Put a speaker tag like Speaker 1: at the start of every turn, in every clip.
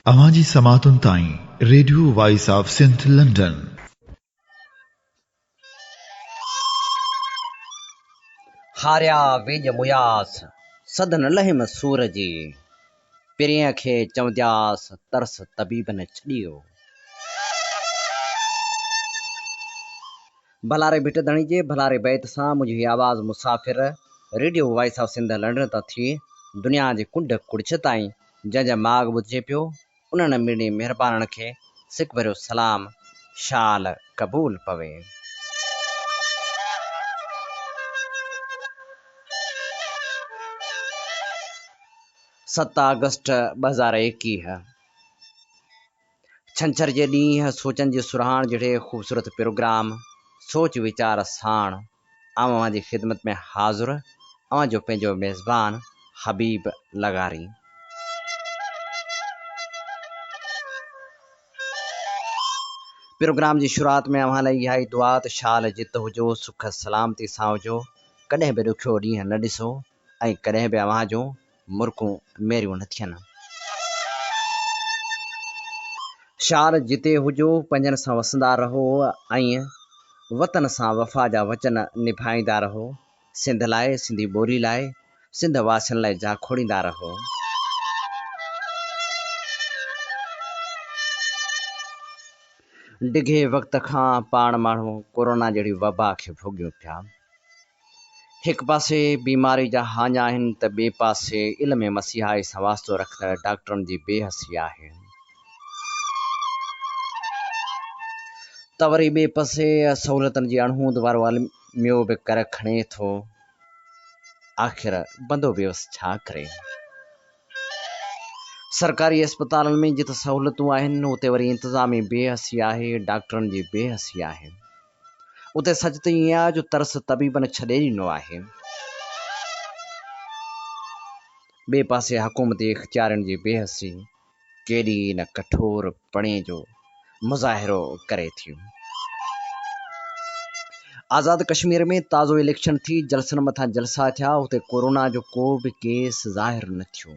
Speaker 1: अवांजी समातुन ताईं radio voice of Sindh London.
Speaker 2: हारिया वेज मुयास सदन लहिम सूरजी पिरिय खे चवंदियास तरस तबीब ने छड़ियो। भलारे भिट धणी जे भलारे बैत सां मुंहिंजी आवाज़ मुसाफ़िर radio voice of Sindh London त थी दुनिया जे कुंड कुड़छ ताईं जंहिंजा माग ॿुधिजे पियो उन्हनि मिड़ी महिरबाननि खे सिक भरियो सलाम शाल क़बूल पवे। 7 अगस्त 2021 छंछर जे ॾींहुं सोचनि जी सुरहाण जहिड़े ख़ूबसूरत प्रोग्राम सोच वीचार साण अवां जी ख़िदमत में हाज़ुर अवां जो पंहिंजो मेज़बान हबीब लगारी। प्रोग्राम जी शुरूआत में अवां लाइ इहा ई दुआ त शाल जित हुजो सुख सलामती सां हुजो कॾहिं बि ॾुखियो ॾींहुं न ॾिसो ऐं कॾहिं बि अवां जूं मुर्कूं मेरियूं न थियनि। शाल जिते हुजो पंजनि सां वसंदा रहो ऐं वतन सां वफ़ा जा वचन निभाईंदा रहो। सिंध लाइ सिंधी ॿोली लाइ सिंध वासियुनि लाइ जा खोड़ींदा रहो। डिघे वक़्त खां पाण माण्हू कोरोना जहिड़ी वबा खे भोॻियूं पिया। हिकु पासे बीमारी जा हाञा आहिनि त ॿिए पासे इल्म मसीहाई सां वास्तो रखंदड़ डॉक्टरनि जी बेहसी आहे। त वरी ॿिए पासे सहूलियतनि जी अणहूंद वारो अलमियो बि कर खणे थो। आख़िर बंदोबस्त छा करे। सरकारी अस्पतालनि में जिते सहूलियतूं आहिनि उते वरी इंतिज़ामी बेहसी आहे, डॉक्टरनि जी बेहसी आहे। उते सच त ईअं आहे जो तरस तबीबनि छॾे ॾिनो आहे। ॿिए पासे हुकूमती इख़्तियारनि जी बेहसी केॾी न कठोर पणे जो मुज़ाहिरो करे थी। आज़ाद कश्मीर में ताज़ो इलेक्शन थी जलसनि मथां जलसा थिया उते कोरोना जो को बि केस ज़ाहिर न थियो।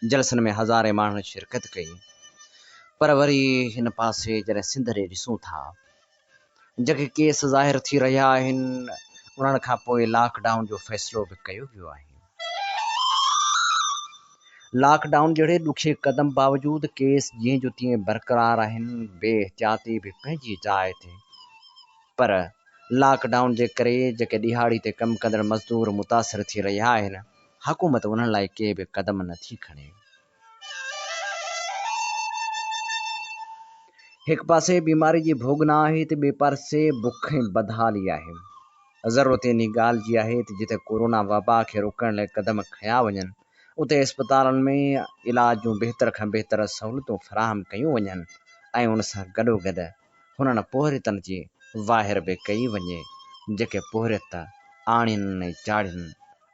Speaker 2: जलसनि में हज़ारे माण्हुनि शिरकत कई। पर वरी हिन पासे जॾहिं सिंध ॾे ॾिसूं था जेके केस ज़ाहिर थी रहिया आहिनि उन्हनि खां पोइ लॉकडाउन जो फ़ैसिलो बि कयो वियो आहे। लॉकडाउन जहिड़े ॾुखे क़दम बावजूद केस जीअं जो तीअं बरक़रार आहिनि। बेहतियाती बि पंहिंजी जाइ ते। पर लॉकडाउन जे करे जेके दिहाड़ी ते कमु कंदड़ मज़दूर मुतासिर थी रहिया आहिनि हुकूमत उन्हनि लाइ के बि क़दम नथी खणे। हिकु पासे बीमारी जी भोग न आहे त ॿिए पासे बुख ऐं बदहाली आहे। ज़रूरत इन ॻाल्हि जी आहे त जिते कोरोना वबा खे रोकण लाइ क़दम खयां वञनि उते अस्पतालनि में इलाज जूं बहितर खां बहितर सहूलियतूं फराहम कयूं वञनि ऐं उन सां गॾोगॾु हुननि पोहरियतनि जी वाहिर बि कई वञे जेके पोहरियत आणियुनि ऐं चाढ़ियुनि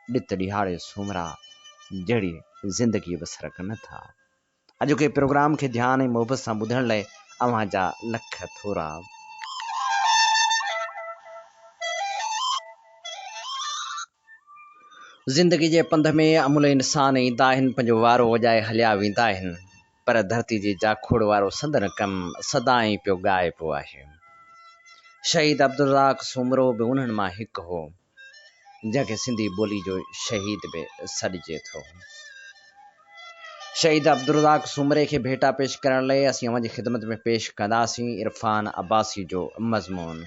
Speaker 2: ॾित ॾिहाड़े सूमरा जहिड़ी ज़िंदगी बसर कनि था। अॼोके प्रोग्राम खे ध्यानु ऐं मोहबत सां ॿुधण लाइ अव्हां जा लख थोरा। ज़िंदगी जे पंध में अमुल इंसान ईंदा आहिनि पंहिंजो वारो वॼाए हलिया वेंदा आहिनि पर धरती जी जाखोड़ वारो संदन कमु सदाईं पियो ॻाए पियो आहे। शहीद अब्दुल रज़ाक सूमरो बि उन्हनि मां हिकु हो जंहिंखे सिंधी ॿोली जो शहीद बि सॾिजे थो। शहीद अब्दुल रज़ाक सूमरे खे भेटा पेश करण लाइ असीं अव्हां जी ख़िदमत में पेश कंदासीं इरफान अब्बासी जो मज़मून।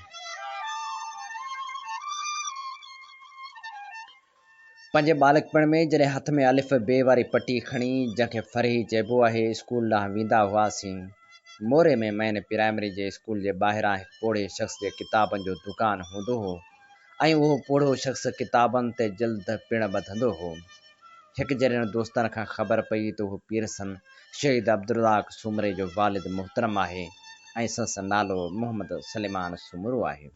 Speaker 2: पंहिंजे बालकपण में जॾहिं हथ में अलिफ बे वारी पटी खणी जंहिंखे फरही चइबो आहे स्कूल ॾांहुं वेंदा हुआसीं। मोरे में मैन प्राइमरी जे स्कूल जे ॿाहिरां हिकु पोड़े शख़्स जे किताबनि जो दुकानु हूंदो हो ऐं उहो पोड़ो शख़्स किताबनि ते जल्द पिण ॿधंदो हो। हिकु जहिड़े दोस्तनि खां ख़बर पई त उहो पीरसन शहीद अब्दुल रज़ाक सूमरे जो वालिद मुहतरम आहे ऐं संसद नालो मोहम्मद सलेमान सूमरो आहे।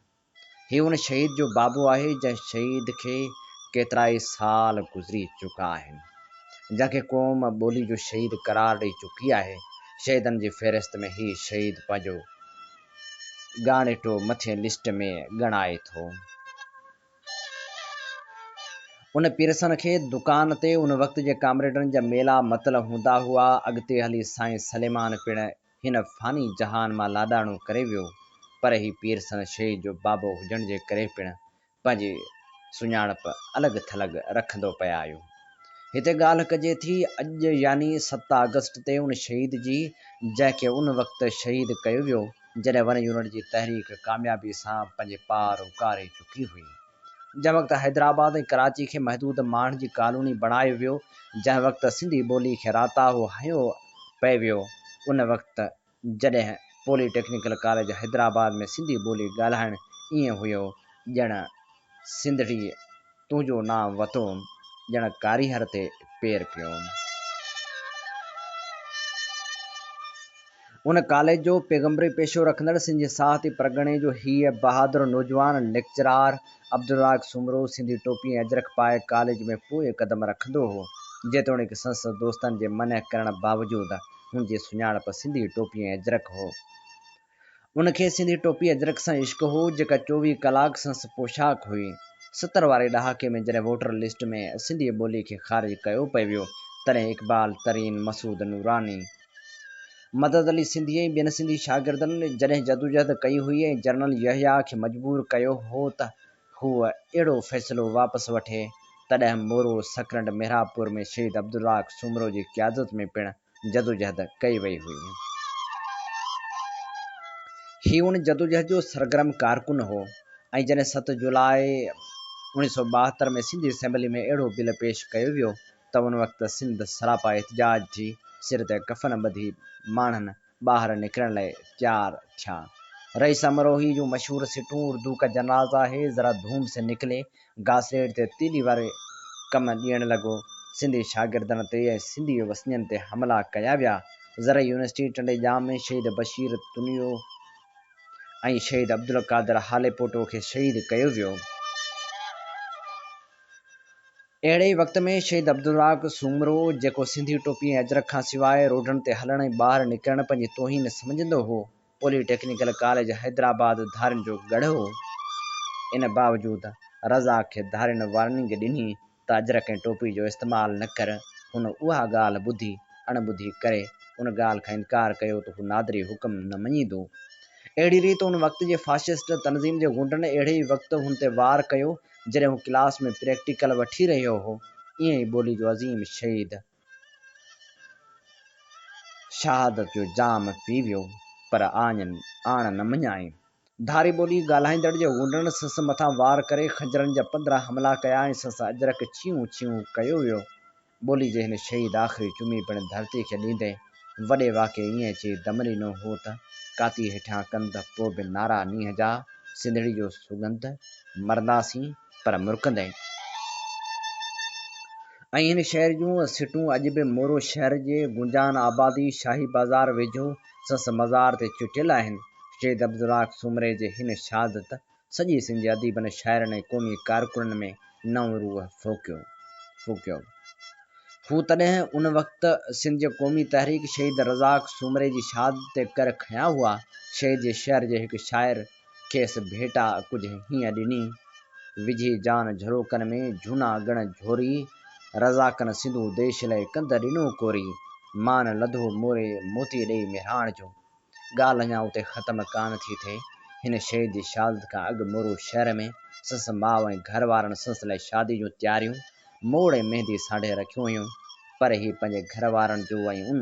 Speaker 2: हीउ उन शहीद जो बाबो आहे जंहिं शहीद खे केतिरा ई साल गुज़री चुका आहिनि जंहिंखे क़ौम ॿोली जो शहीद करार ॾेई चुकी आहे। शहीदनि जी फ़हिरिस्त में ही शहीद पंहिंजो ॻाणेटो मथे लिस्ट में ॻणाए थो। उन पीरसन खे दुकान ते उन वक़्त जे कामरेडनि जा मेला मतल हूंदा हुआ। अॻिते हली साईं सलेमान पिण हिन फ़ानी जहान मां लाॾाणो करे वियो, पर ही पीरसन शइ जो बाबो हुजण जे करे पिण पंहिंजी सुञाणप अलॻि थलॻि रखंदो पिया आहियो। हिते ॻाल्हि कजे थी अॼु यानी 7 अगस्त ते उन शहीद जी, जंहिंखे उन वक़्तु शहीद कयो वियो जॾहिं वन यूनिट जी तहरीक कामयाबी सां पंहिंजे पार उकारे चुकी हुई। जंहिं वक़्तु हैदराबाद ऐं कराची खे महदूद माण्हुनि जी कॉलोनी बणायो वियो, जंहिं वक़्तु सिंधी ॿोली खे राताओ हयो पए वियो, उन वक़्तु जॾहिं पॉलीटेक्निकल कॉलेज हैदराबाद में सिंधी ॿोली ॻाल्हाइणु ईअं हुयो ॼण सिंधड़ी तुंहिंजो नाम वतो, ॼण कारीहर ते पेर पियो। उन कॉलेज जो पैगंबरी पेशो रखंदड़ सिंधी साहित्य परगणे जो हीअ बहादुर नौजवान लेक्चरार अब्दुल सुमरो सिंधी टोपी ऐं अजरक पाए कॉलेज में पोइ कदम रखंदो हो। जेतोणीकि संसद दोस्तनि जे मना करण बावजूदि हुन जी सुञाणप सिंधी टोपी ऐं अजरक हो। उनखे सिंधी टोपी अजरक सां इश्क हो, जेका 24 कलाक संस पोशाक हुई। 70 वारे ॾहाके में जॾहिं वोटर लिस्ट में सिंधी ॿोली खे ख़ारिज कयो पियो वियो, तॾहिं इक़बाल तरीन, मसूद नूरानी, मदद अली सिंधी ऐं ॿियनि सिंधी शागिर्दनि जॾहिं जदोजहद कई हुई ऐं जनरल यहया खे मजबूर कयो हो त हूअ अहिड़ो फ़ैसिलो वापसि वठे, तॾहिं मोरो सकरंड मेहरापुर में शहीद अब्दुल सुमरो जी क़यादत में पिण जदोजहद कई वई हुई। ही उन जदोजहद जो सरगर्म कारकुन हो ऐं जॾहिं 7 जुलाई 1972 में सिंधी असेंबली में अहिड़ो बिल पेश कयो वियो त उन वक़्तु सिंध सरापा एहतजाज जी सिर ते कफ़न ॿधी माण्हुनि ॿाहिरि निकिरण लाइ तैयार थिया। रईस अमरोही जूं मशहूर सिटूं उर्दू का जनाजा है ज़रा धूम से निकले घासलेट ते तीली वारे कम ॾियण लॻो। सिंधी शागिर्दनि ते ऐं सिंधी वसनियनि ते हमला कया विया। ज़रा यूनिवर्सिटी टंडेजाम में शहीद बशीर तुनियो ऐं शहीद अब्दुल कादर हालेपोटो खे शहीद कयो वियो। अहिड़े वक़्त में शहीद अब्दुल सुमरो, जेको सिंधी टोपी ऐं अजरक खां सवाइ रोडनि ते हलण ऐं ॿाहिरि निकिरण पंहिंजी तोहीन सम्झंदो हो, पॉलीटेक्निकल कॉलेज हैदराबाद धारियुनि जो गढ़ हो। इन बावजूदि रज़ा खे धारियुनि वार्निंग ॾिनी त अजरक ऐं टोपी जो इस्तेमालु न कर। हुन उहा ॻाल्हि ॿुधी अणॿुधी करे उन ॻाल्हि खां इनकार कयो त हू नादरी हुकुम न मञींदो। अहिड़ी रीति उन वक़्त जे फाशिस्ट तनज़ीम जे गुंडनि अहिड़े ई वक़्तु हुन ते वार कयो जॾहिं हू क्लास में प्रैक्टिकल वठी रहियो हो। ईअं ई ॿोली जो अज़ीम शहीद शहादत जो जाम पी वियो, पर आण न मञाई। धारी ॿोली ॻाल्हाईंदड़ जे गुंडनि संस मथां वार करे खंजरनि जा 15 हमला कया ऐं संस अजरक छियूं छियूं कयो वियो। ॿोली जे हिन शहीद आख़िरी चुमी पिण धरती खे ॾींदे वॾे वाक़े ईअं चई दम ॾिनो हो त काती हेठां कंद पोइ बि नारा नींहं जा, सिंधड़ी जो सुगंध मरंदासीं पर मुरकंदे। ऐं हिन शहर जूं सिटूं अॼु बि मोरो शहर जे गुंजान आबादी शाही बाज़ार वेझो संस मज़ार ते चुटियल आहिनि। शहीद अब्दुल सुमरे जे हिन शहादत सॼी सिंधी अदीबनि, शाइरनि ऐं क़ौमी कारकुननि में नओं रूह फूकियो। हू तॾहिं उन वक़्तु सिंध जे क़ौमी तहरीक शहीद रज़ाक सुमरे जी शहादत ते कर खयां हुआ। शहीद जे शहर जे हिकु शाइर खेसि भेटा कुझु हीअं ॾिनी, विझी जान झरोकनि में झूना गण झोरी, रज़ाकनि सिंधू देश लाइ कंद ॾिनो कोरी, मान लधो मोरे मोती ॾेई मेहाण जो। ॻाल्हि अञा उते ख़तमु कान थी थिए। हिन शहीद जी शहादत खां अॻु मोरो शहर में संस माउ ऐं घर वारनि संस लाइ शादी जूं तयारियूं मोड़ ऐं मेहंदी सांढे रखियूं हुयूं, पर ही पंहिंजे घर वारनि जो ऐं उन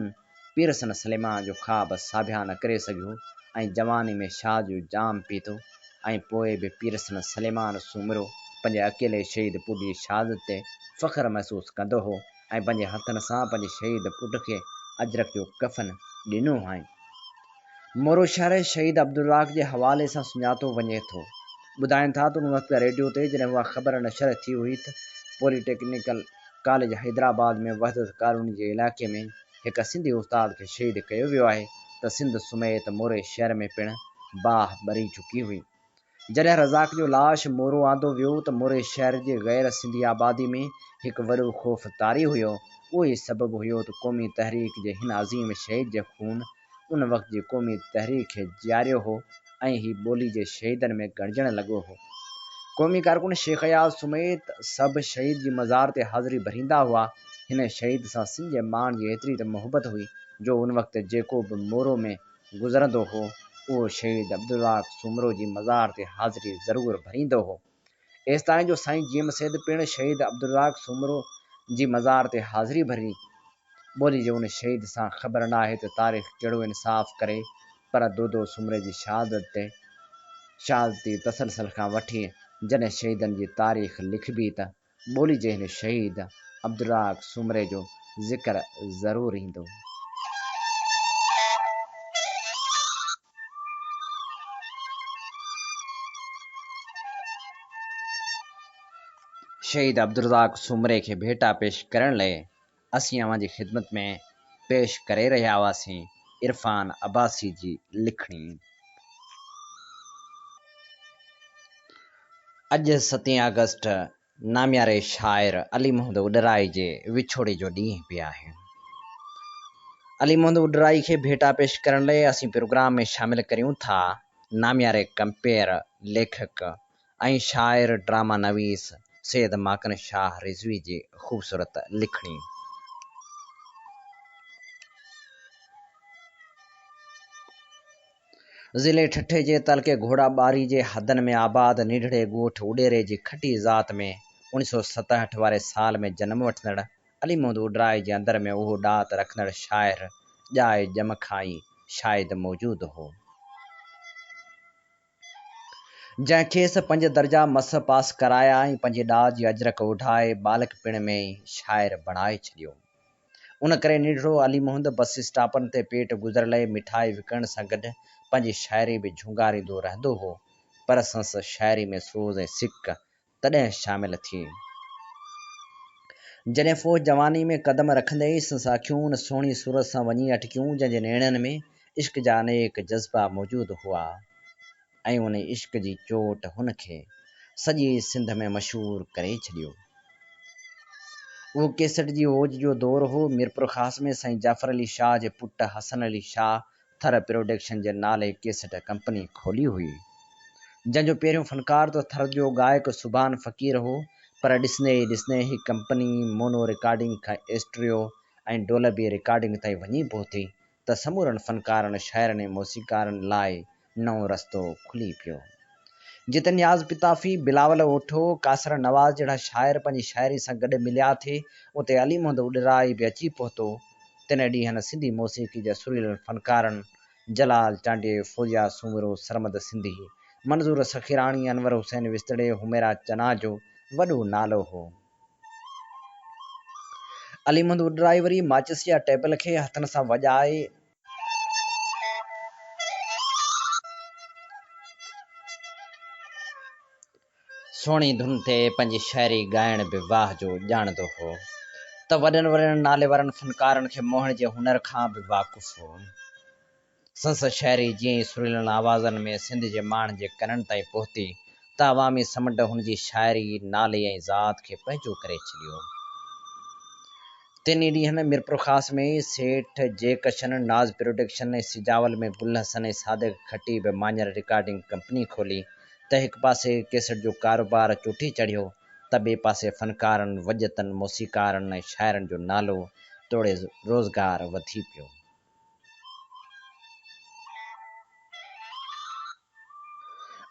Speaker 2: पीरसन सलेमान जो ख़्वाब साबिया न करे सघियो ऐं जवानी में शाह जो जाम पीतो। ऐं पोइ बि पीरसन सलेमान सुमरो पंहिंजे अकेले शहीद पुट जी शहादत ते फ़ख्रु महसूसु कंदो हो ऐं पंहिंजे हथनि सां पंहिंजे शहीद पुट खे अजरक जो कफ़न ॾिनो आहे। मोरो शहर शहीद अब्दुल जे हवाले सां सुञातो वञे थो। ॿुधाइनि था त उन वक़्तु रेडियो ते जॾहिं उहा ख़बर नशर थी हुई त पॉलीटेक्निकल कॉलेज हैदराबाद में वहदत कॉलोनी जे इलाइक़े में हिकु सिंधी उस्ताद खे शहीद कयो वियो आहे, त सिंध समेत मोरे शहर में पिण बाह ॿरी चुकी हुई। जॾहिं रज़ाक जो लाश मोरो आंदो वियो त मोरे शहर जे गैर सिंधी आबादी में हिकु वॾो ख़ौफ़ तारी हुयो। उहो ई सबबु हुयो त क़ौमी तहरीक जे हिन अज़ीम शहीद जे खून उन वक़्त जी क़ौमी तहरीक खे जियारियो हो ऐं ही ॿोली जे शहीदनि में गणजण लॻो हो। क़ौमी कारकुन शेख अयाज़ समेत सभु शहीद जी मज़ार ते हाज़िरी भरींदा हुआ। हिन शहीद सां सिंध जे माण्हुनि जी एतिरी त मुहबत हुई जो उन वक़्तु जेको बि मोरो में गुज़रंदो हो उहो शहीद अब्दुल्लाह सूमरो जी मज़ार ते हाज़िरी ज़रूरु भरींदो हो। एसि ताईं जो साईं जीएम सैद पिणु शहीद अब्दुल्लाह सूमरो जी मज़ार ते हाज़िरी भरी। ॿोली जे उन शहीद सां ख़बर न आहे त तारीख़ कहिड़ो इंसाफ़ करे, पर दोदो सूमरे जी शहादती तसलसल खां वठी जॾहिं शहीदनि जी तारीख़ लिखबी त ॿोली जे हिन शहीद अब्दुल्लाह सूमरे जो ज़िक्र ज़रूरु ईंदो। शहीद अब्दुल्लाह सूमरे खे भेटा पेश करण लाइ असीं अवां जी ख़िदमत में पेश करे रहिया हुआसीं इरफान अब्बासी जी लिखणी। अॼु 7 अगस्त नामियारे शाइर अली मोहम्मद उडराई जे विछोड़े जो ॾींहुं बि आहे। अली मोहम्मद उडराई खे भेटा पेश करण लाइ असीं प्रोग्राम में शामिल करियूं था नामियारे कंपेयर लेखक ऐं शाइर ड्रामा नवीस सैयद माकन शाह रिज़वी जी ख़ूबसूरत लिखणी। ज़िले ठठे जे तलके घोड़ा बारी जे हदनि में आबाद निढड़े ॻोठ उडेरे जी खटी ज़ात में 1967 वारे साल में जनम वठंदड़ अली मोहम्मद उडराई जे अंदर में उहो ॾात रखंदड़ शाइर ॼाए ॼम खां ई शायदि मौजूदु हो, जंहिं खेसि 5 दर्जा मस पास कराया ऐं पंहिंजे ॾात जी अजरक उठाए बालक पिण में ई शाइर बणाए छॾियो। उन करे निढड़ो अली मोहम्मद बस स्टॉपनि ते पेट गुज़र लाइ मिठाई विकण सां गॾु पंहिंजी शाइरी बि झुंगारींदो रहंदो हो, पर संस शाइरी में सोज़ ऐं सिक तॾहिं शामिल थी जॾहिं फ़ौज जवानी में क़दम रखंदे ई संस अखियूं उन सोणी सूरत सां वञी अटकियूं जंहिंजे नेणनि में इश्क जा अनेक जज़्बा मौजूदु हुआ ऐं उन इश्क जी चोट हुनखे सॼी सिंध में मशहूरु करे छॾियो। उहो केसट जी ओज जो दौरु हो। मीरपुर ख़ास में साईं जाफ़र अली शाह जे पुटु हसन अली शाह थर प्रोडक्शन जे नाले केसट कंपनी खोली हुई, जंहिंजो पहिरियों फ़नकार त थर जो गायक सुभान फ़क़ीर हो, पर ॾिसंदे ही कंपनी मोनो रिकॉर्डिंग खां स्टूडियो ऐं डोलबी रिकॉर्डिंग ताईं वञी पहुती त समूरनि फ़नकारनि शाइरनि ऐं मौसीक़ारनि लाइ नओं रस्तो खुली पियो। जिते न्याज़ पिताफ़ी बिलावल ओठो कासर नवाज़ जहिड़ा शाइर पंहिंजी शाइरी सां गॾु मिलिया थे, उते अली मोहम्मद उडराई बि अची पहुतो। तिन ॾींहंनि सिंधी मौसीक़ी जा सुरीलनि फ़नकारनि जलाल चांडे, फौजिया सूमरो, सरमद सिंधी, मंज़ूर सखीराणी, अनवर हुसैन विस्तड़े, हुमेरा चना जो वॾो नालो हो। अली मोहम्मद उडराई वरी माचिस जा टेबल खे हथनि सां वॼाए सोणी धुन ते पंहिंजी शाइरी ॻाइण बि वाह जो ॼाणंदो हो, त वॾनि नाले वारनि फ़नकारनि खे मोहण जे हुनर खां बि वाक़ुफ़ु हो। संस शाइरी जीअं ई सुरीलनि आवाज़नि में सिंध जे माण्हुनि जे कननि ताईं पहुती त अवामी समुंड हुनजी शाइरी, नाले ऐं ज़ात खे पंहिंजो करे छॾियो। तिनी ॾींहंनि मीरपुर ख़ास में सेठ जेकशन, नाज़ प्रोडक्शन ऐं सिजावल में गुल हसन ऐं सादिक खटी बि मांझर रिकॉर्डिंग कंपनी खोली त हिकु पासे केसट जो कारोबार चोटी चढ़ियो त ॿिए पासे फ़नकारनि, वॼतनि, मौसीक़ारनि ऐं शाइरनि जो नालो तोड़े रोज़गार वधी पियो।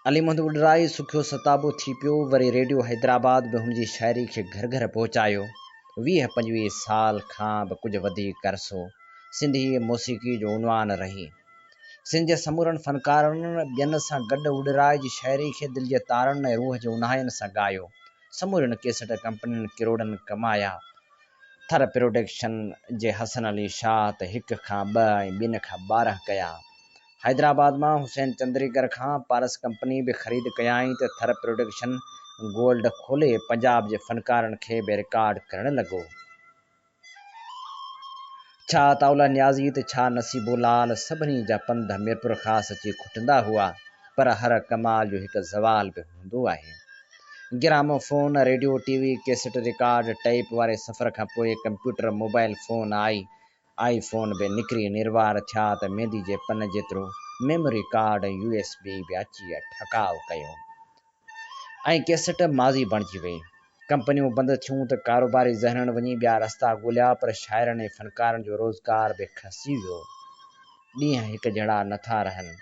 Speaker 2: अली मोहम्मद उडराई सुखियो सताबो थी पियो। वरी रेडियो हैदराबाद बि हुनजी शाइरी खे घर घर पहुचायो। 20-25 साल खां बि कुझु वधीक अरसो सिंधी मौसीक़ी जो उनवान रही। सिंध जे समूरनि फ़नकारनि ॿियनि सां गॾु उडराई जी शाइरी खे दिलि जे तारनि ऐं रूह जे उन्हाइनि सां ॻायो। समूरनि केसट कंपनियुनि किरोड़नि कमाया। थर प्रोडक्शन जे हसन अली शाह त 1 खां 2 ऐं 2 खां 12 कया। हैदराबाद मां हुसैन चंद्रीगर खां पारस कंपनी बि ख़रीद कयाई त थर प्रोडक्शन गोल्ड खोले पंजाब जे फ़नकारनि खे बि रिकॉर्ड करणु लॻो। छा ताउला न्याज़ी त छा नसीबो लाल, सभिनी जा पंध मीरपुर ख़ासि अची खुटंदा हुआ, पर हर कमाल जो हिकु ज़वाल बि हूंदो आहे। Gramophone, radio, TV, cassette, record tape वारे सफ़र खां पोइ कंप्यूटर, मोबाइल फ़ोन आई फ़ोन बि निकिरी निर्वार थिया त मेंदी जे पन जेतिरो मेमोरी कार्ड ऐं USB बि अची ठकाव कयो। ऐं कैसेट माज़ी बणिजी वई। कंपनियूं बंदि थियूं त कारोबारी ज़हननि वञी ॿिया रस्ता ॻोल्हिया, पर शाइरनि ऐं फ़नकारनि जो रोज़गार बि खसी वियो। ॾींहं हिकु जहिड़ा नथा रहनि।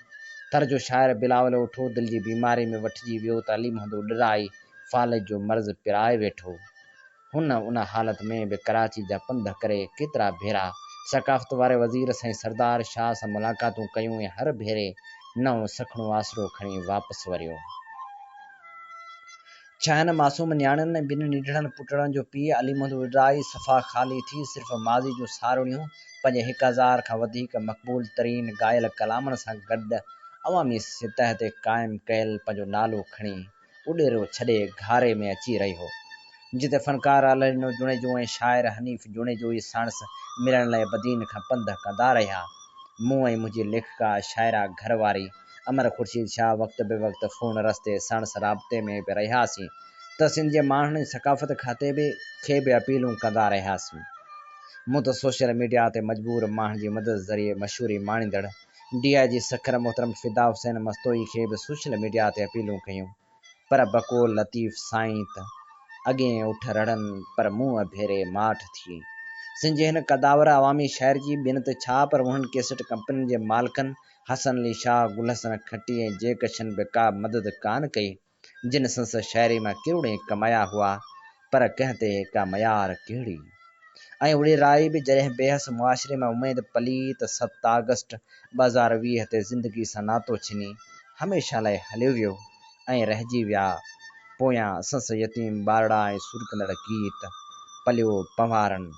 Speaker 2: थर जो शाइर बिलावल उठो दिलि जी बीमारी में वठिजी वियो त अली महमूद ॾिराई फ़ालिज जो मर्ज़ पिराए वेठो। हुन उन हालत में बि कराची जा पंध करे केतिरा भेरा सकाफ़त वारे वज़ीर साईं सरदार शाह सां मुलाक़ातूं कयूं ऐं हर भेरे नओं सखणो आसरो खणी वापसि वरियो। छा हिन मासूम नियाणियुनि ऐं ॿिनि निढड़नि पुटड़नि जो पीउ अली महमूद ॾिराई सफ़ा ख़ाली थी सिर्फ़ु माज़ी जूं सावड़ियूं पंहिंजे 1000 खां वधीक मक़बूल तरीन ॻायल कलामनि सां गॾु अवामी सतह ते क़ाइमु कयल पंहिंजो नालो खणी उॾेरो छॾे घारे में अची रहियो, जिते फ़नकार अलाइनो जुणेजो ऐं शाइर हनीफ़ जुणेजो ई साणस मिलण लाइ बदीन खां पंध कंदा रहिया। मूं ऐं मुंहिंजी लेखिका शाइरा घरवारी अमर ख़ुर्शीद शाह वक़्त बे वक़्त फ़ोन रस्ते साणस राब्ते में बि रहियासीं त सिंध जे माण्हुनि जी सकाफ़त खाते खे बि अपीलूं कंदा रहियासीं। मूं त सोशल मीडिया ते मजबूर माण्हुनि जी मदद ज़रिए मशहूरी माणींदड़ DIG सखर मोहतरम फिदा हुसैन मस्तोई खे बि सोशल मीडिया ते अपीलूं कयूं, पर बकोल लतीफ़ साईं त अॻिए उठ रड़नि पर मुंहुं भेरे माठ थी। सिंध जे हिन कदावर अवामी शहर जी ॿिन ते छा, पर उन्हनि कैसेट कंपनियुनि जे मालिकनि हसन अली शाह, गुल हसन खट्टी ऐं जयकिशन बि का मदद कान कई, जिन संस शाइरी मां किरूड़े कमाया हुआ, पर कंहिं ते का मयार कहिड़ी। ऐं उॾेराई बि जॾहिं बेहस मुआशिरे में उमेद पली त 7 अगस्त 2020 ते ज़िंदगी सां नातो छिनी हमेशह लाइ हलियो वियो ऐं रहिजी विया पोयां संस यतीम ॿारड़ा ऐं सुरकंदड़ गीत पलियो पंवारनि।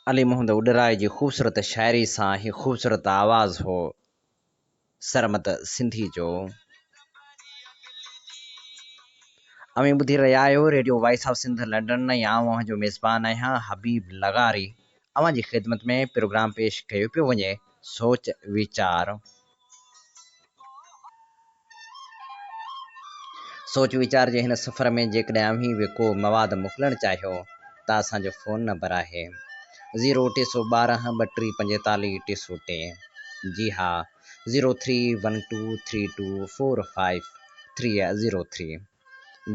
Speaker 2: अली मोहम्मद उडराय जी ख़ूबसूरत शायरी सां ही ख़ूबसूरत आवाज़ हो सरमत सिंधी जो। अमी ॿुधी रहिया आहियो radio voice of Sindh London ऐं आउं जो मेज़बान आहियां हबीब लगारी। अवां जी ख़िदमत में प्रोग्राम पेश कयो पियो वञे सोच वीचार। सोच वीचार जे हिन सफ़र में जेकॾहिं अव्हीं बि को मवाद मोकिलणु चाहियो त असांजो फ़ोन नंबर आहे 03012 3245 303। जी हा 0312324503।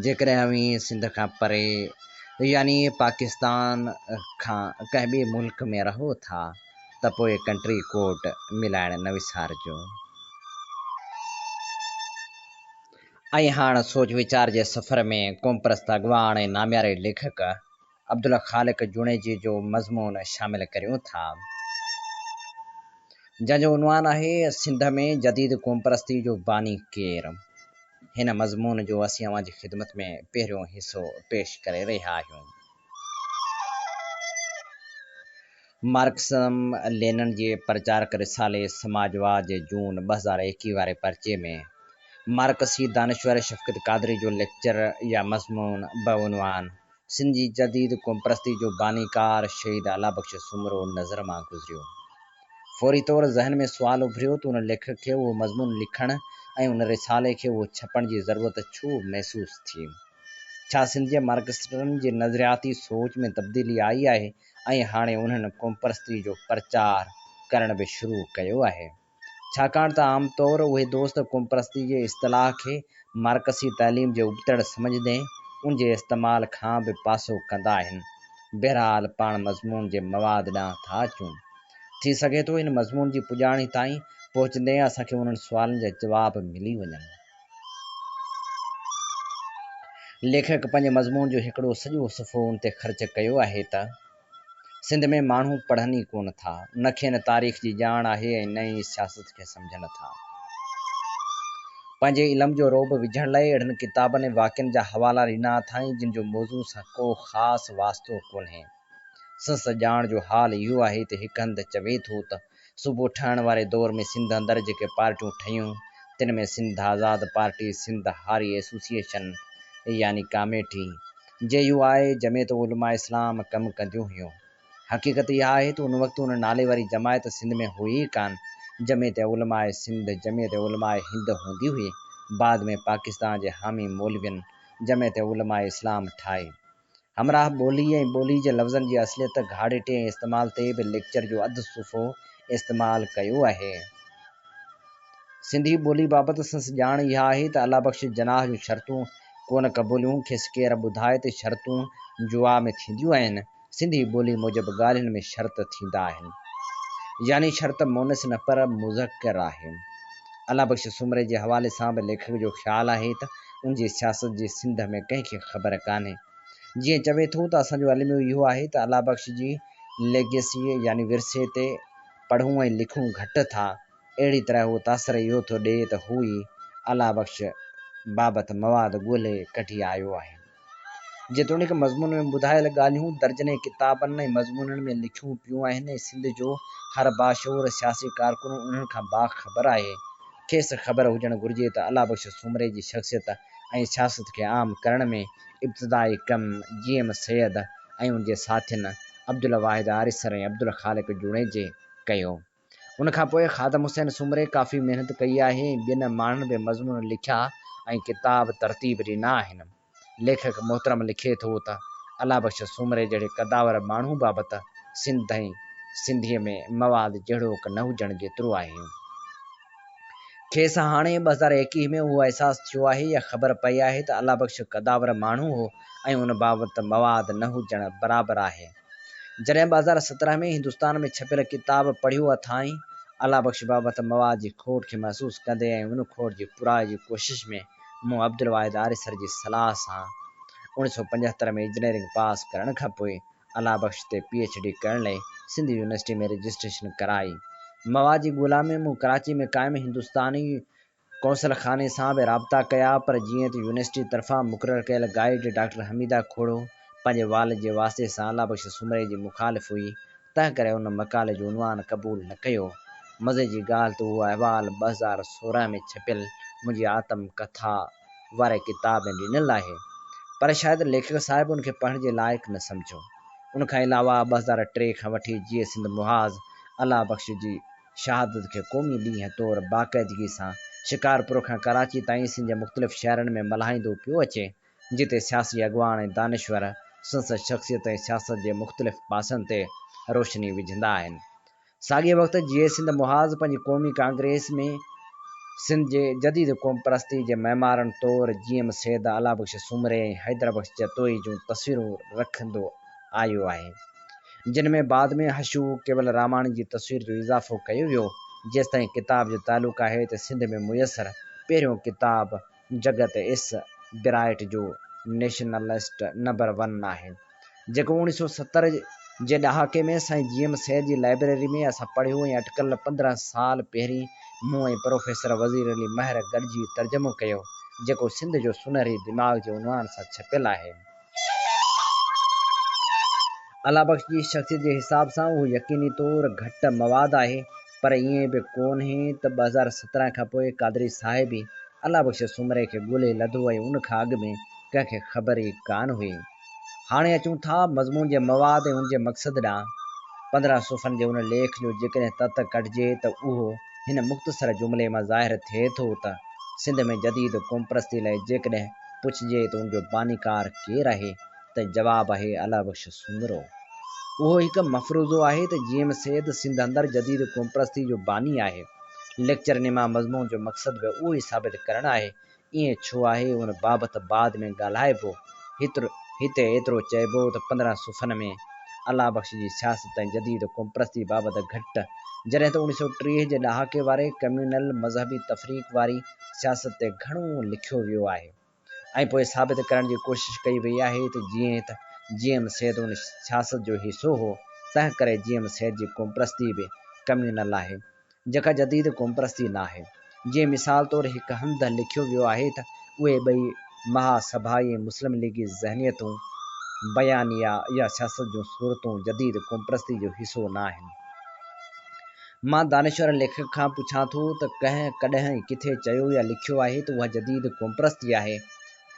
Speaker 2: जेकॾहिं अव्हीं सिंध खां परे यानी पाकिस्तान खां कंहिं ॿिए मुल्क में रहो था त पोइ कंट्री कोड मिलाइण न विसारिजो। ऐं हाणे सोच वीचार जे सफ़र में क़ौमपरस्त अॻवान ऐं नाम्यारे लेखक अब्दुल ख़ालिक जुणेजी जो मज़मून शामिल करियूं था, जंहिंजो उनवान आहे सिंध में जदीद क़ौमपरस्ती जो बानी केरु। हिन मज़मून जो असीं अवां जी ख़िदमत में पहिरियों हिसो पेश करे रहिया आहियूं। मार्क्सम लेनिन जे प्रचारक रिसाले समाजवाद जे जून 2021 वारे पर्चे में मार्क्सी दानिश्वर शफ़क़त क़ादरी जो लेक्चर या मज़मून बउनवान सिंध जी जदीद क़ौमपरस्ती जो बानीकार शहीद अला बख्श सुमरो नज़र मां गुज़रियो। फौरी तौर ज़हन में सुवाल उभरियो त उन लेखक खे उहो मज़मून लिखण ऐं उन रिसाले खे उहो छपण जी ज़रूरत छो महसूस थी। छा सिंध जे मार्क्सिस्टनि जी नज़रियाती सोच में तब्दीली आई आहे ऐं हाणे उन्हनि क़ौमपरस्ती जो प्रचार करण बि शुरू कयो आहे। छाकाणि त आमतौर उहे दोस्त क़ौमपरस्ती जे इस्तिलाह खे मार्कसी तइलीम जे उबतड़ सम्झंदे उन जे इस्तेमाल खां बि पासो कंदा आहिनि। बहरहाल पाण मज़मून जे मवाद ॾांहुं था अचूं। थी सघे थो इन मज़मून जी पुॼाणी ताईं पहुचंदे असांखे उन्हनि सुवालनि जा जवाब मिली वञनि। लेखक पंहिंजे मज़मून जो हिकिड़ो सॼो सुफ़ो उन ते ख़र्च कयो आहे त सिंध में माण्हू पढ़नि ई कोन था, न खेनि तारीख़ जी ॼाण आहे ऐं न ई सियासत खे सम्झनि था। पंहिंजे इल्म जो रोब विझण लाइ अहिड़नि किताबनि ऐं वाक़िअनि जा हवाला ॾिना अथई जिन जो मौज़ू सां को ख़ासि वास्तो कोन्हे। संस ॼाण जो हाल इहो आहे त हिकु हंधि चवे थो त सूबो ठहण वारे दौर में सिंध अंदरि जेके पार्टियूं ठहियूं तिन में सिंध आज़ाद पार्टी, सिंध हारी एसोसिएशन यानी कामेटी, JUI जमियत उलमा इस्लाम कमु कंदियूं हुयूं। हक़ीक़त इहा आहे त उन वक़्तु उन नाले वारी जमायत सिंध में हुई ई कान। जमियत उलमा सिंध जमियत उलमा हिंद हूंदी हुई। बाद में पाकिस्तान जे हामी मौलवियुनि जमियत उलमा इस्लाम ठाही। हमराह ॿोली ऐं ॿोली जे लफ़्ज़नि जी असलियत घाड़ेटे ऐं इस्तेमाल ते बि लेक्चर जो अधु सुफ़ो इस्तेमालु कयो आहे। सिंधी ॿोली बाबति संस ॼाण इहा आहे त अला बख्श जनाह जूं शर्तूं कोन क़बूलियूं खेसि केरु ॿुधाए त शर्तूं जुआ में थींदियूं आहिनि। सिंधी ॿोली मूजिबि ॻाल्हियुनि में शर्त थींदा आहिनि, यानी शर्त मोनस न पर मुज़क्कर आहे। अला बख्श सुमरे जे हवाले सां बि लेखक जो ख़्यालु आहे त उन जी सियासत जी सिंध में कंहिंखे ख़बर कान्हे। जीअं चवे थो त असांजो अलमियो इहो आहे त अला बख्श जी लेगेसी यानी विरसे ते पढ़ूं ऐं लिखूं घटि था, अहिड़ी तरह उहो तासर इहो थो ॾिए त हू ई अला बख्श बाबति मवाद ॻोल्हे कढी आयो आहे। जेतोणीकि मज़मून में ॿुधायल ॻाल्हियूं दर्जने किताबनि ऐं मज़मूननि में लिखियूं पियूं आहिनि ऐं सिंध जो हर बाशऊर सियासी कारकुन उन्हनि खां बाख़बर आहे। खेसि ख़बर हुजणु घुरिजे त अला बख्श सूमरे जी शख़्सियत ऐं सियासत खे आम करण में इब्तिदाई कमु जीएम सैयद ऐं उनजे साथियुनि अब्दुल वाहिद आरिसर ऐं अब्दुल ख़ालिक जुणेजे कयो। उन खां पोइ ख़ादम हुसैन सूमरे काफ़ी महिनत कई आहे ऐं ॿियनि माण्हुनि बि मज़मून लिखिया ऐं किताब तरतीब ॾिना आहिनि। लेखक मोहतरम लिखे थो त अला बख्श सूमरे जहिड़े कदावर माण्हू बाबति सिंध ऐं सिंधीअ में मवाद जहिड़ो न हुजण जेतिरो आहे। खेसि हाणे 2021 में उहो अहसासु थियो आहे या ख़बर पई आहे त अला बख्श कदावर माण्हू हो ऐं उन बाबति मवाद न हुजणु बराबरि आहे। जॾहिं 2017 में हिंदुस्तान में छपियल किताब पढ़ियो अथाई अला बख्श बाबति मवाद जी खोट खे महसूसु कंदे ऐं उन खोट जी पुराए जी कोशिश में मूं अब्दुल वाहिद आरिसर जी सलाह सां 1975 में इंजीनियरिंग पास करण खां पोइ अला बख्श ते PhD करण लाइ सिंध यूनिवर्सिटी में रजिस्ट्रेशन कराई। मवाद जी ॻोल्हा में मूं कराची में क़ाइमु हिंदुस्तानी कौंसल खाने सां बि राब्ता कया, पर जीअं त यूनिवर्सिटी तरफ़ां मुक़ररु कयल गाइड डॉक्टर हमीदा खोड़ो पंहिंजे वाल जे वास्ते सां अला बख्श सूमरे जी मुखालिफ़ हुई, तंहिं करे उन मकाले जो उनवान क़बूल न कयो। मज़े जी ॻाल्हि त उहो अहवाल 2016 में छपियल मुंहिंजी आत्म कथा वारे किताब में ॾिनल आहे, पर शायदि लेखक साहिब उनखे पढ़ण जे लाइक़ु न सम्झो। उनखां अलावा 2003 खां वठी जीअं सिंध मुहाज़ अला बख्श जी शहादत खे क़ौमी ॾींहं तौरु बाक़ाइदगी सां शिकारपुर खां कराची ताईं सिंध जे मुख़्तलिफ़ शहरनि में मल्हाईंदो पियो अचे, जिते सियासी अॻवान ऐं दानिश्वर संसद शख़्सियत ऐं सियासत जे मुख़्तलिफ़ पासनि ते रोशनी विझंदा आहिनि। साॻिए वक़्तु जीअं सिंध मुहाज़ पंहिंजी क़ौमी कांग्रेस में सिंध जे जदीद क़ौम परस्ती जे महिमारनि तौरु जीएम सैयद अला बख्श सूमरे ऐं हैदर बख्श जतोई जूं तस्वीरूं रखंदो आयो आहे, जिन में बाद में हशू केवल रामाणी जी तस्वीर जो इज़ाफ़ो कयो वियो। जेसिताईं किताब जो तालुक़ु आहे त सिंध में मुयसरु पहिरियों किताब जगत एस ब्राइट जो नेशनलिस्ट नंबर 1 आहे, जेको 1970 जे ॾहाके में साईं जीएम सैयद जी लाइब्रेरी में असां पढ़ियो ऐं अटकल 15 साल पहिरीं मूं ऐं प्रोफेसर वज़ीर अली महर गॾिजी तर्जुमो कयो, जेको सिंध जो सुनहरी दिमाग़ जे उनवान सां छपियल आहे। अला बख्श जी शख़्सियत जे हिसाब सां उहो यकीनी तौरु घटि मवाद आहे, पर ईअं बि कोन्हे त 2017 खां पोइ क़ादरी साहिब ई अला बख्श सूमरे खे ॻोल्हे लधो ऐं उन खां अॻु में कंहिंखे ख़बर ई कान हुई। हाणे अचूं था मज़मून जे मवाद ऐं उनजे मक़सद ॾांहुं। 15 सुफ़्हनि जे उन लेख जो जेकॾहिं तत कढिजे त उहो हिन मुख़्तसर जुमिले मां ज़ाहिर थिए थो त सिंध में जदीद क़ौम परस्ती लाइ जेकॾहिं पुछिजे त उनजो बानीकार केरु आहे, त जवाबु आहे अला बख्श सूमरो। उहो हिकु मफ़रूज़ो आहे त जीएम सैयद सिंध अंदरि जदीद क़ौम परस्ती जो बानी आहे। लेक्चर निमा मज़मून जो मक़सदु बि उहो ई साबित करणु आहे। ईअं छो आहे उन बाबति बाद में ॻाल्हाइबो। हिते एतिरो चइबो त 15 सुफ़्हनि में अला बख्श जी सियासत ऐं जदीद क़ौम परस्ती बाबति घटि, जॾहिं त 1930 जे ॾहाके वारे कम्यूनल मज़हबी तफ़रीक़ वारी सियासत ते घणो लिखियो वियो आहे, ऐं पोइ साबित करण जी कोशिश कई वई आहे त जीअं त जीएम सैयद उन सियासत जो हिसो हो, तंहिं करे जीएम सैयद जी क़ौम परस्ती बि कम्यूनल आहे, जेका जदीद क़ौम परस्ती न आहे। जीअं मिसाल तौरु हिकु हंधि लिखियो वियो आहे त उहे ॿई महासभाई ऐं मुस्लिम लीगी ज़हनियतूं बयानिया या सियासत जूं सूरतूं जदीद क़ौम परस्ती जो हिसो न आहिनि। मां दानिश्वर लेखक खां पुछां थो त कंहिं कॾहिं किथे चयो या लिखियो आहे त उहा जदीद क़ौम परस्ती आहे।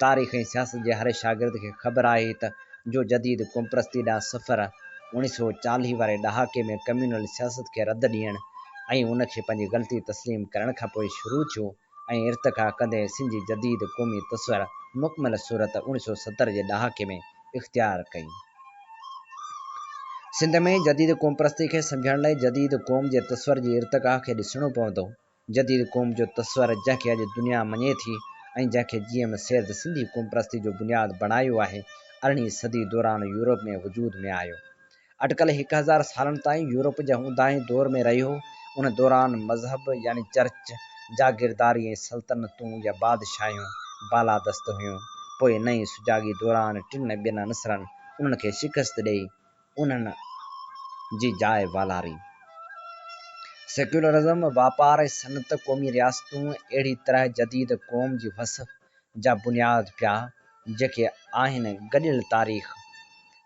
Speaker 2: तारीख़ ऐं सियासत जे हर शागिर्द खे ख़बर आहे त जो जदीद क़ौम परस्ती ॾांहुं सफ़र 1940 वारे ॾहाके में कम्यूनल सियासत खे रद्द ॾियण ऐं उनखे पंहिंजी ग़लती तस्लीम करण खां पोइ शुरू थियो ऐं इर्तिका कंदे सिंध जी जदीद क़ौमी तस्वर मुकमल सूरत 1970 जे ॾहाके में इख़्तियार कई। सिंध में जदीद क़ौम परस्ती खे सम्झण लाइ जदीद क़ौम जे तस्वर जी इर्तिका खे ॾिसणो पवंदो। जदीद क़ौम जो तस्वर जंहिंखे अॼु दुनिया मञे थी ऐं जंहिंखे जीएम सैयद सिंधी क़ौम परस्ती जो बुनियादु बणायो आहे, 18वीं सदी दौरान यूरोप में वजूद में आयो। अटकल 1000 सालनि ताईं यूरोप जे हुंदाहे दौर में रहियो। उन दौरान मज़हब यानी चर्च, जागीरदारी ऐं सल्तनतूं या बादशाहियूं बालादस्त हुयूं, पोइ नई सुजागी दौरान टिन ॿियनि अनसरनि उन्हनि खे शिकस्त ॾेई उन्हनि जी जाइ वालारी। सेक्युलरिज़म, वापार ऐं सनत क़ौमी रियासतूं अहिड़ी तरह जदीद क़ौम जी वसफ़ जा बुनियाद पिया जेके आहिनि गॾियल तारीख़,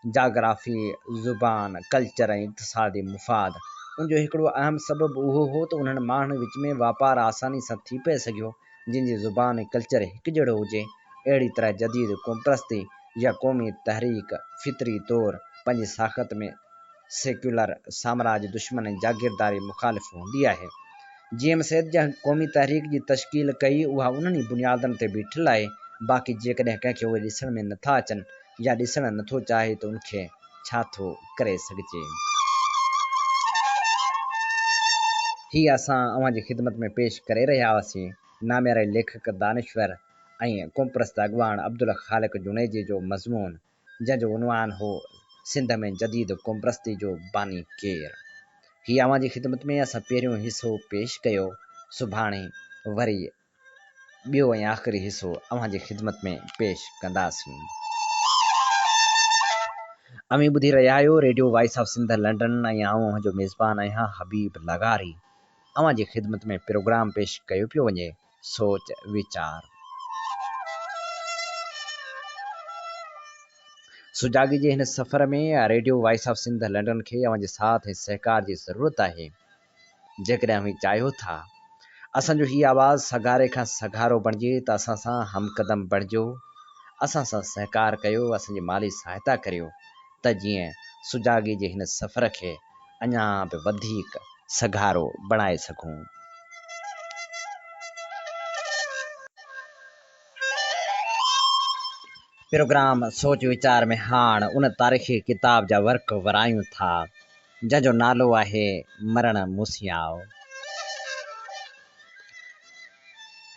Speaker 2: जाग्राफ़ी, ज़ुबान, कल्चर ऐं इक़्तिसादी मुफ़ाद। उनजो हिकिड़ो अहम सबबु उहो हो त उन्हनि माण्हुनि विच में वापारु आसानी सां थी पिए सघियो जिन जी ज़ुबान ऐं कल्चर हिकु जहिड़ो हुजे। अहिड़ी तरह जदीद क़ौम परस्ती या क़ौमी तहरीक फितरी तौरु पंहिंजी साख़त में सेक्युलर साम्राज दुश्मन ऐं जागीरदारी मुख़ालिफ़ हूंदी आहे। जीअं सैद जंग क़ौमी तहरीक जी तश्कील कई उहा उन्हनि ई बुनियादनि ते बीठल आहे। बाक़ी जेकॾहिं कंहिंखे उहे ॾिसण में नथा अचनि या ॾिसणु नथो चाहे त उनखे छा थो करे सघिजे। हीअ असां अव्हांजी ख़िदमत में पेश करे रहिया हुआसीं नाम्यारे लेखक दानिश्वर ऐं क़ौम परस्त अॻवान अब्दुल ख़ालिक जुनैदी जो मज़मून जंहिंजो उनवान हो सिंध में जदीद क़ौम परस्ती जो बानी केर। हीअ अव्हांजी ख़िदमत में असां पहिरियों हिसो पेश कयो। सुभाणे वरी ॿियो ऐं आख़िरी हिसो अव्हांजी ख़िदमत में पेश कंदासीं। अमी ॿुधी रहिया आहियो radio voice of Sindh London ऐं आऊं अव्हांजो मेज़बान आहियां हबीब लगारी। अव्हांजी ख़िदमत में प्रोग्राम पेश कयो पियो वञे सोच वीचार। सुजागी जे हिन सफ़र में radio voice of Sindh London खे अव्हांजे साथ ऐं सहकार जी ज़रूरत आहे। जेकॾहिं अव्हीं चाहियो था असांजो हीअ आवाज़ सगारे खां सगारो बणिजे त असां सां हमक़दम बणिजो, असां सां सहकार कयो, असांजी माली सहायता करियो त जीअं सुजागी जे हिन सफ़र खे अञा बि वधीक सगारो बणाए सघूं। प्रोग्राम सोच वीचार में हाण उन तारीख़ी किताब जा वर्क वरायूं था जंहिंजो नालो आहे मरण मूसियाओ।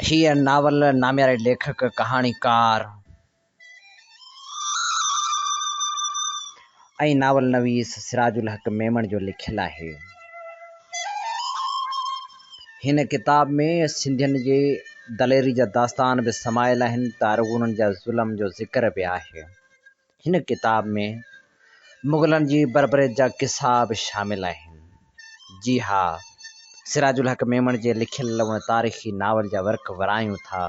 Speaker 2: हीअ नावल नाम्यारे लेखक कहाणीकार ऐं नावल नवीस सिराजुल हक मेमण जो लिखियलु आहे। हिन किताब में सिंधियुनि जे दलेरी जा दास्तान बि समायल आहिनि त अरगुननि जा ज़ुल्म जो ज़िक्र बि आहे। हिन किताब में मुग़लनि जी बरबरीत जा किस्सा बि शामिल आहिनि। जी हा, सिराजुल हक मेमण जे लिखियल उन तारीख़ी नावल जा वर्क वरायूं था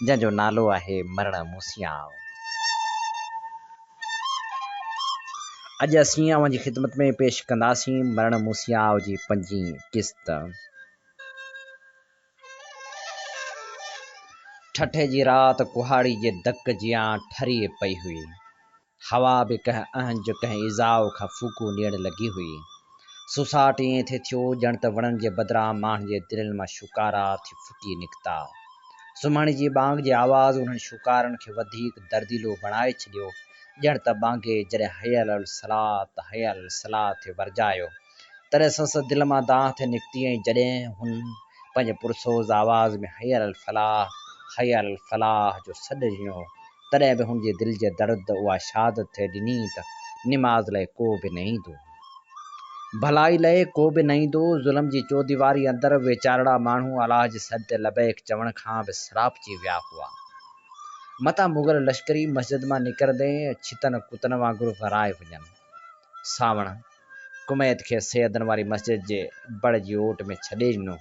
Speaker 2: जंहिंजो नालो आहे मरण मूसियाओ। अॼु असीं अव्हांजी ख़िदमत में पेश कंदासीं मरण मूसियाओ जी 5वीं क़िस्त। ठठे जी रात कुहाड़ी जे दक जियां ठरी पई हुई। हवा बि कंहिं अहंज कंहिं इज़ाउ खां फूकू ॾियण लॻी हुई। सुसाट ईअं थिए थियो ॼण त वणनि जे बदिरां माण्हुनि जे दिलनि मां शुकारा थी फुटी निकिता। सुम्हण जी बांग जी आवाज़ उन्हनि शुकारनि खे वधीक दर्दीलो बणाए छॾियो ॼण त बांगे जॾहिं हयल अल सलाह थे वरजायो तॾहिं संस दिलि मां दांह थे निकिती ऐं जॾहिं हुन पंहिंजे पुरसोज़ आवाज़ में हयल अल फलाह जो सॾु ॾिनो तॾहिं बि हुनजे दिलि जे दर्द उहा शहादत थे ॾिनी त निमाज़ लाइ को बि न ईंदो, भलाई लाइ को बि न ईंदो। ज़ुल्म जी चौदीवारी अंदरि वेचारड़ा माण्हू अलाह जे सॾ ते लबैक चवण खां बि सरापजी विया हुआ। मतां मुग़ल लश्करी मस्जिद मां निकिरंदे छितन कुतन वांगुरु वराए वञनि। सावण कुमैत खे सैदन वारी मस्जिद जे बड़ जी ओट में छॾे ॾिनो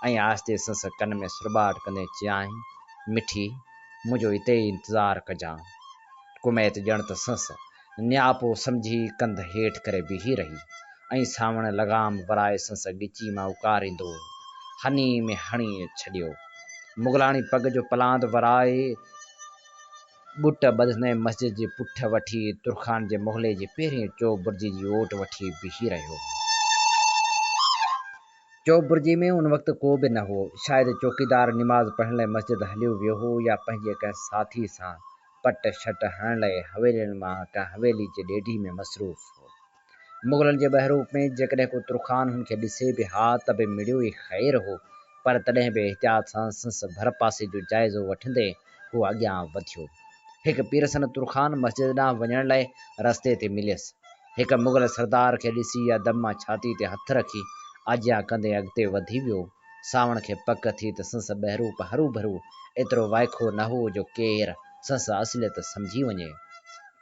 Speaker 2: ऐं आहिस्ते संस कन में सुरॿाट कंदे चयाईं, मिठी मुंहिंजो हिते ई इंतज़ारु कजांइ। कुमैत ॼण त संस न्यापो सम्झी कंध हेठि करे बीही रही ऐं सावण लॻाम वराए संस ॻिची मां उकारींदो हनी में हणी छॾियो। मुगलाणी पग जो पलांद वराए ॿुट ॿधंदे मस्जिद जी पुठ वठी तुरखान जे मोहल्ले जी पहिरीं चौक बुर्जी जी ओट वठी बीही रहियो। चौक बुर्जी में उन वक़्तु को बि न हो। शायदि चौकीदार निमाज़ पढ़ण लाइ मस्जिद हलियो वियो हो या पंहिंजे कंहिं साथी सां पट शट हणण लाइ हवेलियुनि मां कंहिं हवेली जे ॾेढी में मसरूफ़ हो। मुग़लनि जे बहरूप में जेकॾहिं को तुरखान हुनखे ॾिसे बि हा त बि मिड़ियो ई ख़ैरु हो, पर तॾहिं बि एहतियात सां संस भर पासे जो जाइज़ो वठंदे हू अॻियां वधियो। हिकु पीरसन तुरखान मस्जिद ॾांहुं वञण लाइ रस्ते ते मिलियसि। हिकु मुग़ल सरदार खे ॾिसी या दम मां छाती ते हथु रखी आज्ञा कंदे अॻिते वधी वियो। सावण खे पक थी त संस बहरूप हरू भरू एतिरो वाइखो न हो जो केरु संस असलियत सम्झी वञे।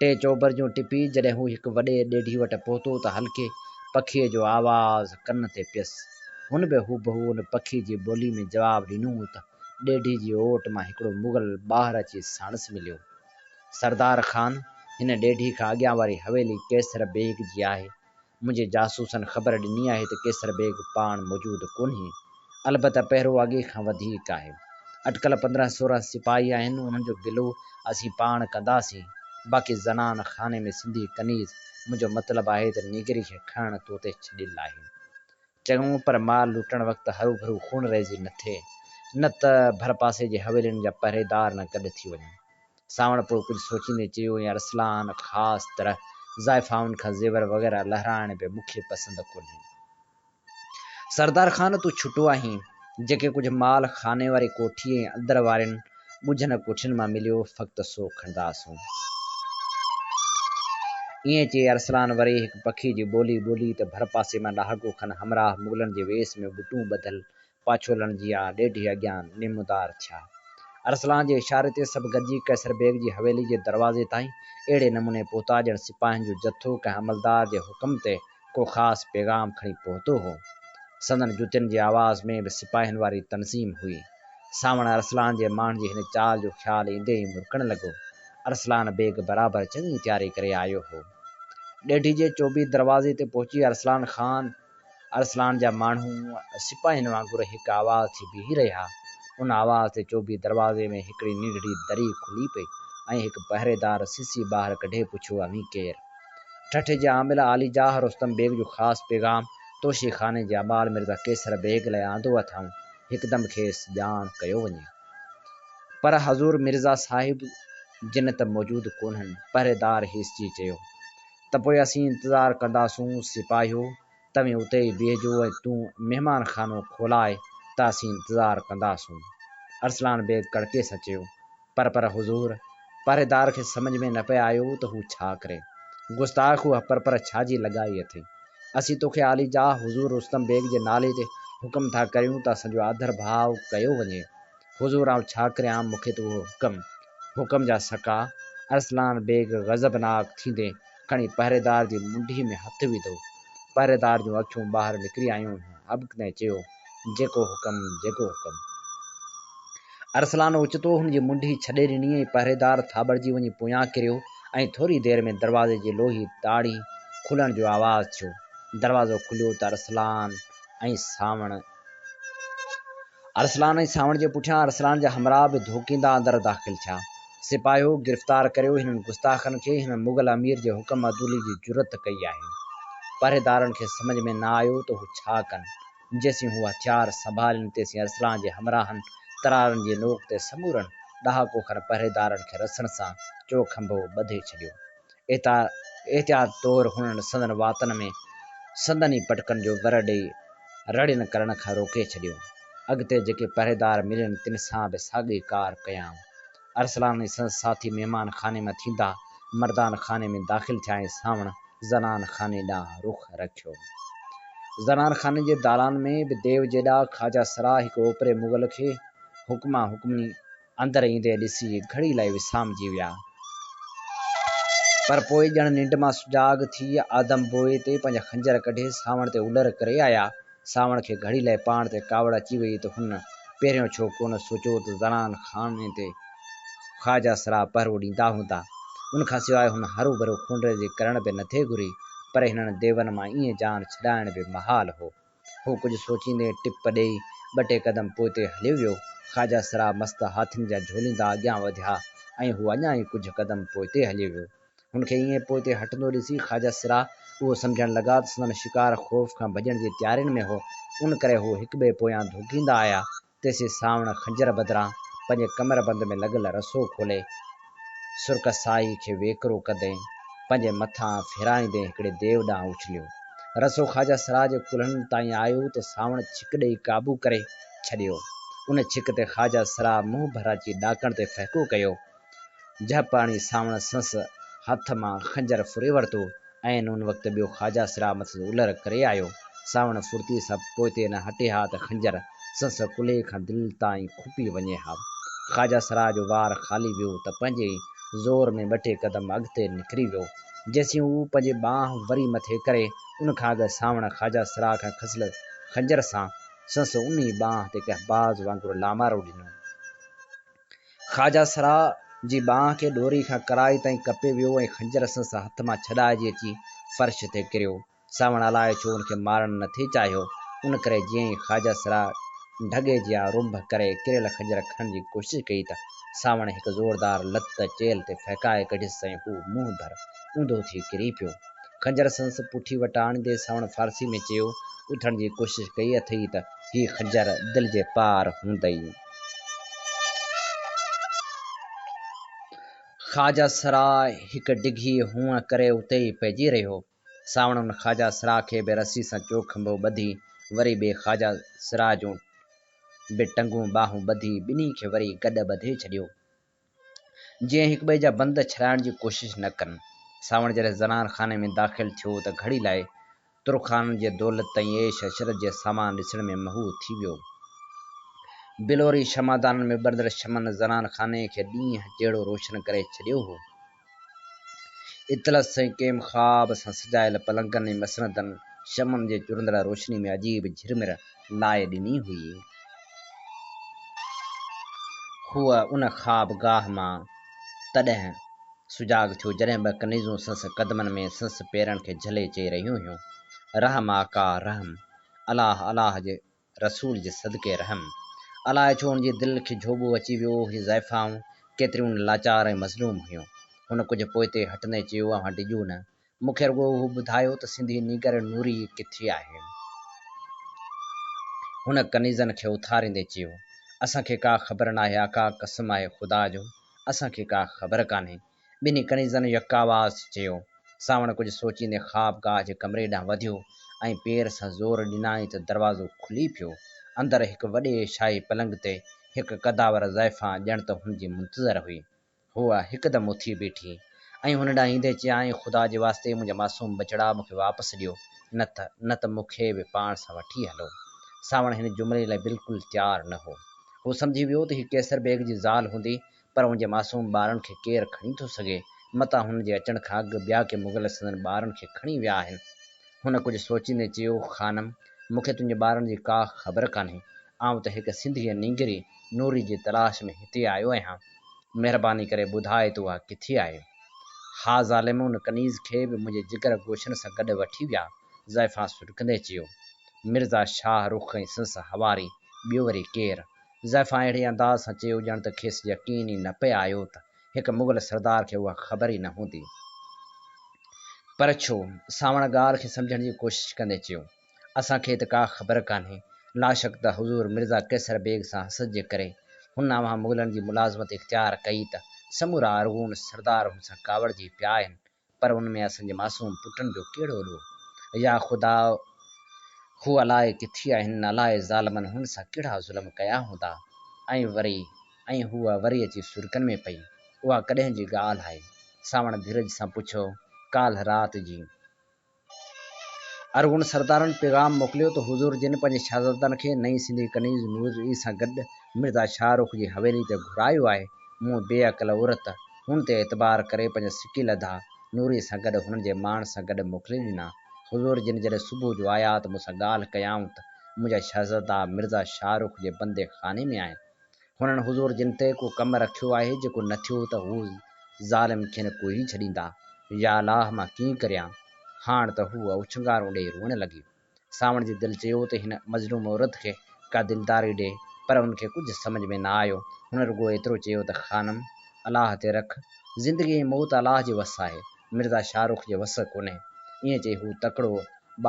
Speaker 2: टे चौबर जूं टिपी जॾहिं हू हिकु वॾे ॾेढी वटि पहुतो त हल्के पखीअ जो आवाज़ कन ते पियसि। हुन बि हूबहू हुन पखी जी ॿोली में जवाबु ॾिनो त ॾेढी जी ओट मां हिकिड़ो मुगल ॿाहिरि अची साणसि मिलियो। सरदार ख़ान, हिन ॾेढी खां अॻियां वारी हवेली केसर बेग जी आहे। मुंहिंजे जासूसनि ख़बर ॾिनी आहे त केसर बेग पाण मौजूदु कोन्हे, अलबत पहिरियों अॻे खां वधीक आहे। अटकल 15-16 सिपाही आहिनि, उन्हनि जो गिलो असीं पाण कंदासीं। बाक़ी ज़नान खाने में सिंधी कनीज़, मुंहिंजो मतिलबु आहे त नीगरी खे खणणु तो ते छॾियल आहे। चङो पर माल लुटण वक़्तु हरू भरू खून रहिजी न थिए, न त भर पासे जे हवेलियुनि जा पहरेदार न गॾु थी वञनि। सावण पोइ कुझु सोचींदे चयो, ऐं अरसलान ख़ासि तरह ज़ाइफ़ाउनि खां ज़ेवर वग़ैरह लहिराइण बि मूंखे पसंदि कोन्हे। सरदार ख़ान, तूं छुटो आहीं। जेके कुझु माल खाने वारी कोठीअ ऐं अंदर वारनि ॻुझनि कोठियुनि मां मिलियो, फ़क़्ति सो खणंदासूं। ईअं चई अरसलान वरी हिकु पखी जी ॿोली ॿोली त भर पासे मां ॾहाको खन हमराह मुगलनि जे वेस में ॿुटूं ॿधल पाछोलनि जी ॾेढी अॻियां नेमदार थिया। अरसलान जे इशारे ते सभु गॾिजी कैसर बेग जी हवेली जे दरवाज़े ताईं अहिड़े नमूने पहुता ॼण सिपाहियुनि जो जथो कंहिं अमलदार जे हुकुम ते को ख़ासि पैगाम खणी पहुतो हो। संदन जुतियुनि जी आवाज़ में बि सिपाहियुनि वारी तनज़ीम हुई। सावण अरसलान जे माण्हुनि जी हिन चाल जो ख़्यालु ईंदे ई मुरकण लॻो। अरसलान बेग बराबरि चङी तयारी करे आयो हो। ॾेढी जे चोॿी दरवाज़े ते पहुची अरसलान ख़ान, अरसलान जा माण्हू सिपाहियुनि वांगुरु हिकु आवाज़ थी बीही रहिया। उन आवाज़ ते चोॿी दरवाज़े में हिकिड़ी नंढड़ी दरी खुली पई ऐं हिकु पहरेदार सीसी ॿाहिरि कढे पुछियो, अवी केरु? ठठे जे आमिल आलीजाह रुस्तम बेग जो ख़ासि पैगाम तोशी खाने जे अबाल मिर्ज़ा केसर बेग लाइ आंदो अथऊं, हिकदमि खेसि ॼाण कयो वञे। पर हज़ूर मिर्ज़ा साहिब जिन त मौजूदु कोन्हनि, पहरेदार हेसिजी चयो। त पोइ असीं इंतज़ारु कंदासूं। सिपाहियो, तव्हीं उते ई बीहजो ऐं तूं महिमान खानो खोलाए त असीं इंतज़ारु कंदासूं। अरसलान बेग कड़के सां चयो। पर हुज़ूर, पहरेदार खे सम्झ में न पिए आयो त हू छा करे। गुस्ताख़ हुआ पर छाजी लॻाई अथई। असीं तोखे आलीजाह हुज़ूर रुस्तम बेग जे नाले ते हुकुम था करियूं त असांजो आदर भाव कयो वञे। हुज़ूर, आउं छा करियां, मूंखे त उहो हुकम जा सका। अरसलान बेग ग़ज़बनाक थींदे खणी पहरेदार जी मुंडी में हथ विधो। पहरेदार जूं अखियूं ॿाहिरि निकिरी आयूं। हबकंदे चयो, जेको हुकम, जेको हुकम। अरसलान ओचितो हुनजी मुंडी छॾे ॾिनी ऐं पहरेदार थाबड़जी वञी पोयां किरियो ऐं थोरी देरि में दरवाज़े जी लोही ताड़ी खुलण जो आवाज़ थियो। दरवाज़ो खुलियो त अरसलान ऐं सावण जे पुठियां अरसलान जा हमराह बि धोकींदा अंदरि दाख़िल थिया। सिपाहियो, गिरफ़्तार करियो हिननि गुस्ताखनि खे। हिन मुग़ल अमीर जे हुकम अदूली जी जुरत कई आहे। पहरेदारनि खे सम्झ में न आयो त हू छा कनि। जेसीं हू हथियार संभालनि तेसीं अरसलान जे हमराहनि तरारनि जी नोक ते समूरनि ॾहाको खनि पहरेदारनि खे रसण सां चोखंभो ॿधे छॾियो। एहतियात तौरु हुननि संदन वातन में संदनी पटकनि जो वर ॾेई रड़ियन करण खां रोके छॾियो। अॻिते जेके पहरेदार मिलनि तिन सां बि साॻी कार कयां। अरसलान ऐं संदसि साथी महिमान खाने में थींदा मर्दान खाने में दाख़िल थिया ऐं सावण ज़नान खाने ॾांहुं रुख रखियो। ज़नान खाने जे दालान में बि देव जेॾा ख़्वाजा सरा हिकु ओपरे मुग़ल खे हुकमी अंदरि ईंदे ॾिसी घड़ी लाइ विसामजी विया। पर पोइ ॼण निंड मां सुजाग थी आदम बोए ते पंहिंजा खंजर कढे सावण ते उलर करे आया। सावण खे घड़ी लाइ पाण ते कावड़ अची वई त हुन पहिरियों छो कोन सोचियो त ज़नान खाने ते ख़्वाजा सरा पहिरो ॾींदा हूंदा। उनखां सवाइ हुन हरू भरू खून रेज़ी करण बि नथे घुरी, पर हिननि देवनि मां ईअं जान छॾाइण बि महाल हो। हू कुझु सोचींदे टिप ॾेई 2 क़दम पोइते हलियो वियो। ख़्वाजा सरा मस्त हाथियुनि जा झोलींदा अॻियां वधिया ऐं हू अञा ई कुझु क़दम पोइते हलियो वियो। हुनखे ईअं पोइते हटंदो ॾिसी ख़्वाजा सरा उहो सम्झण लॻा त संदन शिकार ख़ौफ़ खां भॼण जी तयारियुनि में हो। उन करे हू हिक ॿिए पोयां धोकींदा आया। तेसीं सावण खंजर बदिरां पंहिंजे कमरबंद में लॻल रसो खोले सुरकसाई खे वेकिरो कंदे पंहिंजे मथां फेराईंदे हिकिड़े देव ॾांहुं उछलियो। रसो ख़्वाजा सरा जे कुल्हनि ताईं आयो त सावण छिक ॾेई क़ाबू करे छॾियो। उन छिक ते ख़्वाजा सरा मुंहुं भराची ॾाकण ते फहिको कयो। झप हणी सावण संस हथ मां खंजर फुरे वरितो ऐं उन वक़्तु ॿियो ख़्वाजा सरा मथे उलर करे आयो। सावण फुर्ती सां पोइते न हटे हा त खंजर संस कुल्हे खां दिलि ताईं खुपी वञे हा। ख़्वाजा सराय जो वार ख़ाली वियो त पंहिंजे ज़ोर में 2 क़दम अॻिते निकिरी वियो। जेसीं हू पंहिंजी बांह वरी मथे करे उन खां अॻु सावण ख़्वाजा सराय खां खसियल खंजर सां संसि उन बांह ते कंहिं बाज़ वांगुरु लामारो ॾिनो। ख़्वाजा सराय जी बांह खे ॾोरी खां कराई ताईं कपे वियो ऐं खंजर संसि हथ मां छॾाइजी अची फ़र्श ते किरियो। सावण अलाए छो उनखे मारणु नथे चाहियो, उन करे जीअं ई ख़्वाजा सराय ढॻे जिया रुंभ करे किरियल खंजर खणण जी कोशिशि कई त सावण हिकु ज़ोरदार लत चेल्ह ते फेकाए कढियसि ऐं हू मुंहुं भर ऊंधो थी किरी पियो। खंजर संसि पुठी वटि आणींदे सावण फ़ारसी में चयो, उथण जी कोशिशि कई अथई त हीउ खंजर दिलि जे पार हूंदई। ख़्वाजा सराय हिकु डिघी हुअं करे उते ई पइजी रहियो। सावण उन ख़्वाजा सराय खे बि रसी सां चोखंबो ॿधी वरी ॿिए ख़्वाजा सराय जूं बि टंगूं बाहूं ॿधी ॿिन्ही खे वरी गॾु ॿधे छॾियो, जीअं हिक ॿिए जा बंद छॾाइण जी कोशिशि न कनि। सावण जॾहिं ज़नान खाने में दाख़िल थियो त घड़ी लाइ तुरखाननि जे दौलत ऐं ऐश अशरत जे सामान ॾिसण में महूर थी वियो। बिलोरी शमादाननि में ॿरंदड़ शमनि ज़नान खाने खे ॾींहुं जहिड़ो रोशन करे छॾियो हो। इतलस ऐं कंहिं ख़्वाब सां सजायल पलंगनि ऐं मसनदनि शमनि जे चुरंदड़ रोशनी में अजीब झिरमिर लाए ॾिनी हुई। हूअ उन ख़्वाब गाह मां तॾहिं सुजाग थियो जॾहिं 2 कनीज़ूं संसि क़दमनि में संसि पेरनि खे झले चई रहियूं हुयूं, रहम आका रहम, अलाह अलाह जे रसूल जे सदके रहम। अलाए छो हुनजी दिलि खे झोॿो अची वियो। ही ज़ाइफ़ाऊं केतिरियूं लाचार ऐं मज़लूम हुयूं। हुन कुझु पोइते हटंदे चयो, अव्हां डिॼो न, मूंखे रुॻो हू ॿुधायो त सिंधी नीगर नूरी किथे आहे। हुन कनीज़नि खे उथारींदे चयो, असांखे का ख़बर नाहे आका, कसम आहे ख़ुदा जो, असांखे का ख़बर कान्हे। ॿिन्ही कनीज़नि यका आवाज़ चयो। सावण कुझु सोचींदे ख़्वाब गाह जे कमरे ॾांहुं वधियो ऐं पेर सां ज़ोर ॾिनाई त दरवाज़ो खुली पियो। अंदरि हिकु वॾे शाही पलंग ते हिकु कदावर ज़ाइफ़ा ॼण त हुन जी मुंतज़र हुई। हूअ हिकदमि उथी बीठी ऐं हुन ॾांहुं ईंदे चयाईं, ख़ुदा जे वास्ते मुंहिंजा मासूम बचड़ा मूंखे वापसि ॾियो, न त मूंखे बि पाण सां वठी हलो। सावण हिन जुमिले लाइ बिल्कुलु तयारु न हो। हू सम्झी वियो त हीअ कैसर बेग जी ज़ाल हूंदी, पर हुनजे मासूम ॿारनि खे केरु खणी थो सघे, मतां हुन जे अचण खां अॻु ॿिया के मुग़ल संदनि ॿारनि खे खणी विया आहिनि। हुन कुझु सोचींदे चयो, ख़ानम, मूंखे तुंहिंजे ॿारनि जी का ख़बर कान्हे। आउं त हिकु सिंधीअ नींगरी नूरी जी तलाश में हिते आयो आहियां। महिरबानी करे ॿुधाए त उहा किथे आहे। हा ज़ालिम, उन कनीज़ खे बि मुंहिंजे जिगर गोशनि सां गॾु वठी विया, ज़ाइफ़ा सुॾकंदे चयो। मिर्ज़ा शाहरुख ऐं संसि हवारी ॿियो वरी केरु? ज़ाइफ़ा अहिड़े अंदाज़ सां चयो ॼण त खेसि यकीन ई न पिए आयो त हिकु मुग़ल सरदार खे उहा ख़बर ई न हूंदी। पर छो? सावण ॻाल्हि खे सम्झण जी कोशिशि कंदे चयो, असांखे त का ख़बर कान्हे। लाशक त हज़ूर मिर्ज़ा कैसर बेग सां हसद जे करे हुन अव्हां मुग़लनि जी मुलाज़मत इख़्तियार कई त समूरा अरगून सरदार हुन सां कावड़जी पिया आहिनि, पर हुन में असांजे मासूम पुटनि जो कहिड़ो ॾोह? या ख़ुदा, हू अलाए किथे आहिनि, अलाए ज़ालिमनि हुन सां कहिड़ा ज़ुल्म कया हूंदा। ऐं हूअ वरी अची सुरकनि में पई। उहा कॾहिं जी ॻाल्हि आहे? सावण धीरज सां पुछो, काल्ह राति जी। अरगुन सरदारनि पैगाम मोकिलियो त हुज़ूर जिन पंहिंजे शहज़ादनि खे नई सिंधी कनीज़ नूरी सां गॾु मिर्ज़ा शाहरुख जी हवेली ते घुरायो आहे। मूं बेअक़ल औरत हुन ते एतबार करे पंहिंजा सिकी लधा नूरी सां गॾु हुननि जे माण सां गॾु मोकिले ॾिना। हुज़ूर जिन जॾहिं सुबुह जो आया त मूंसां ॻाल्हि कयाऊं त मुंहिंजा शहज़ादा मिर्ज़ा शाहरुख जे बंदे खाने में आहिनि। हुननि हुज़ूर जिन ते को कमु रखियो आहे, जेको न थियो त हू ज़ालिम खे न कोई छॾींदा। या अलाह, मां कीअं करियां? हाण त हूअ उछंगारूं ॾेई रोअण लॻी। सावण जी दिलि चयो त हिन मज़लूम औरत खे का दिलदारी ॾे, पर हुनखे कुझु सम्झ में न आयो। हुन रुॻो एतिरो चयो त ख़ानम, अलाह ते रख, ज़िंदगी ऐं मौत अलाह जे वस आहे, मिर्ज़ा शाहरुख जे वस कोन्हे। ईअं चई हू तकिड़ो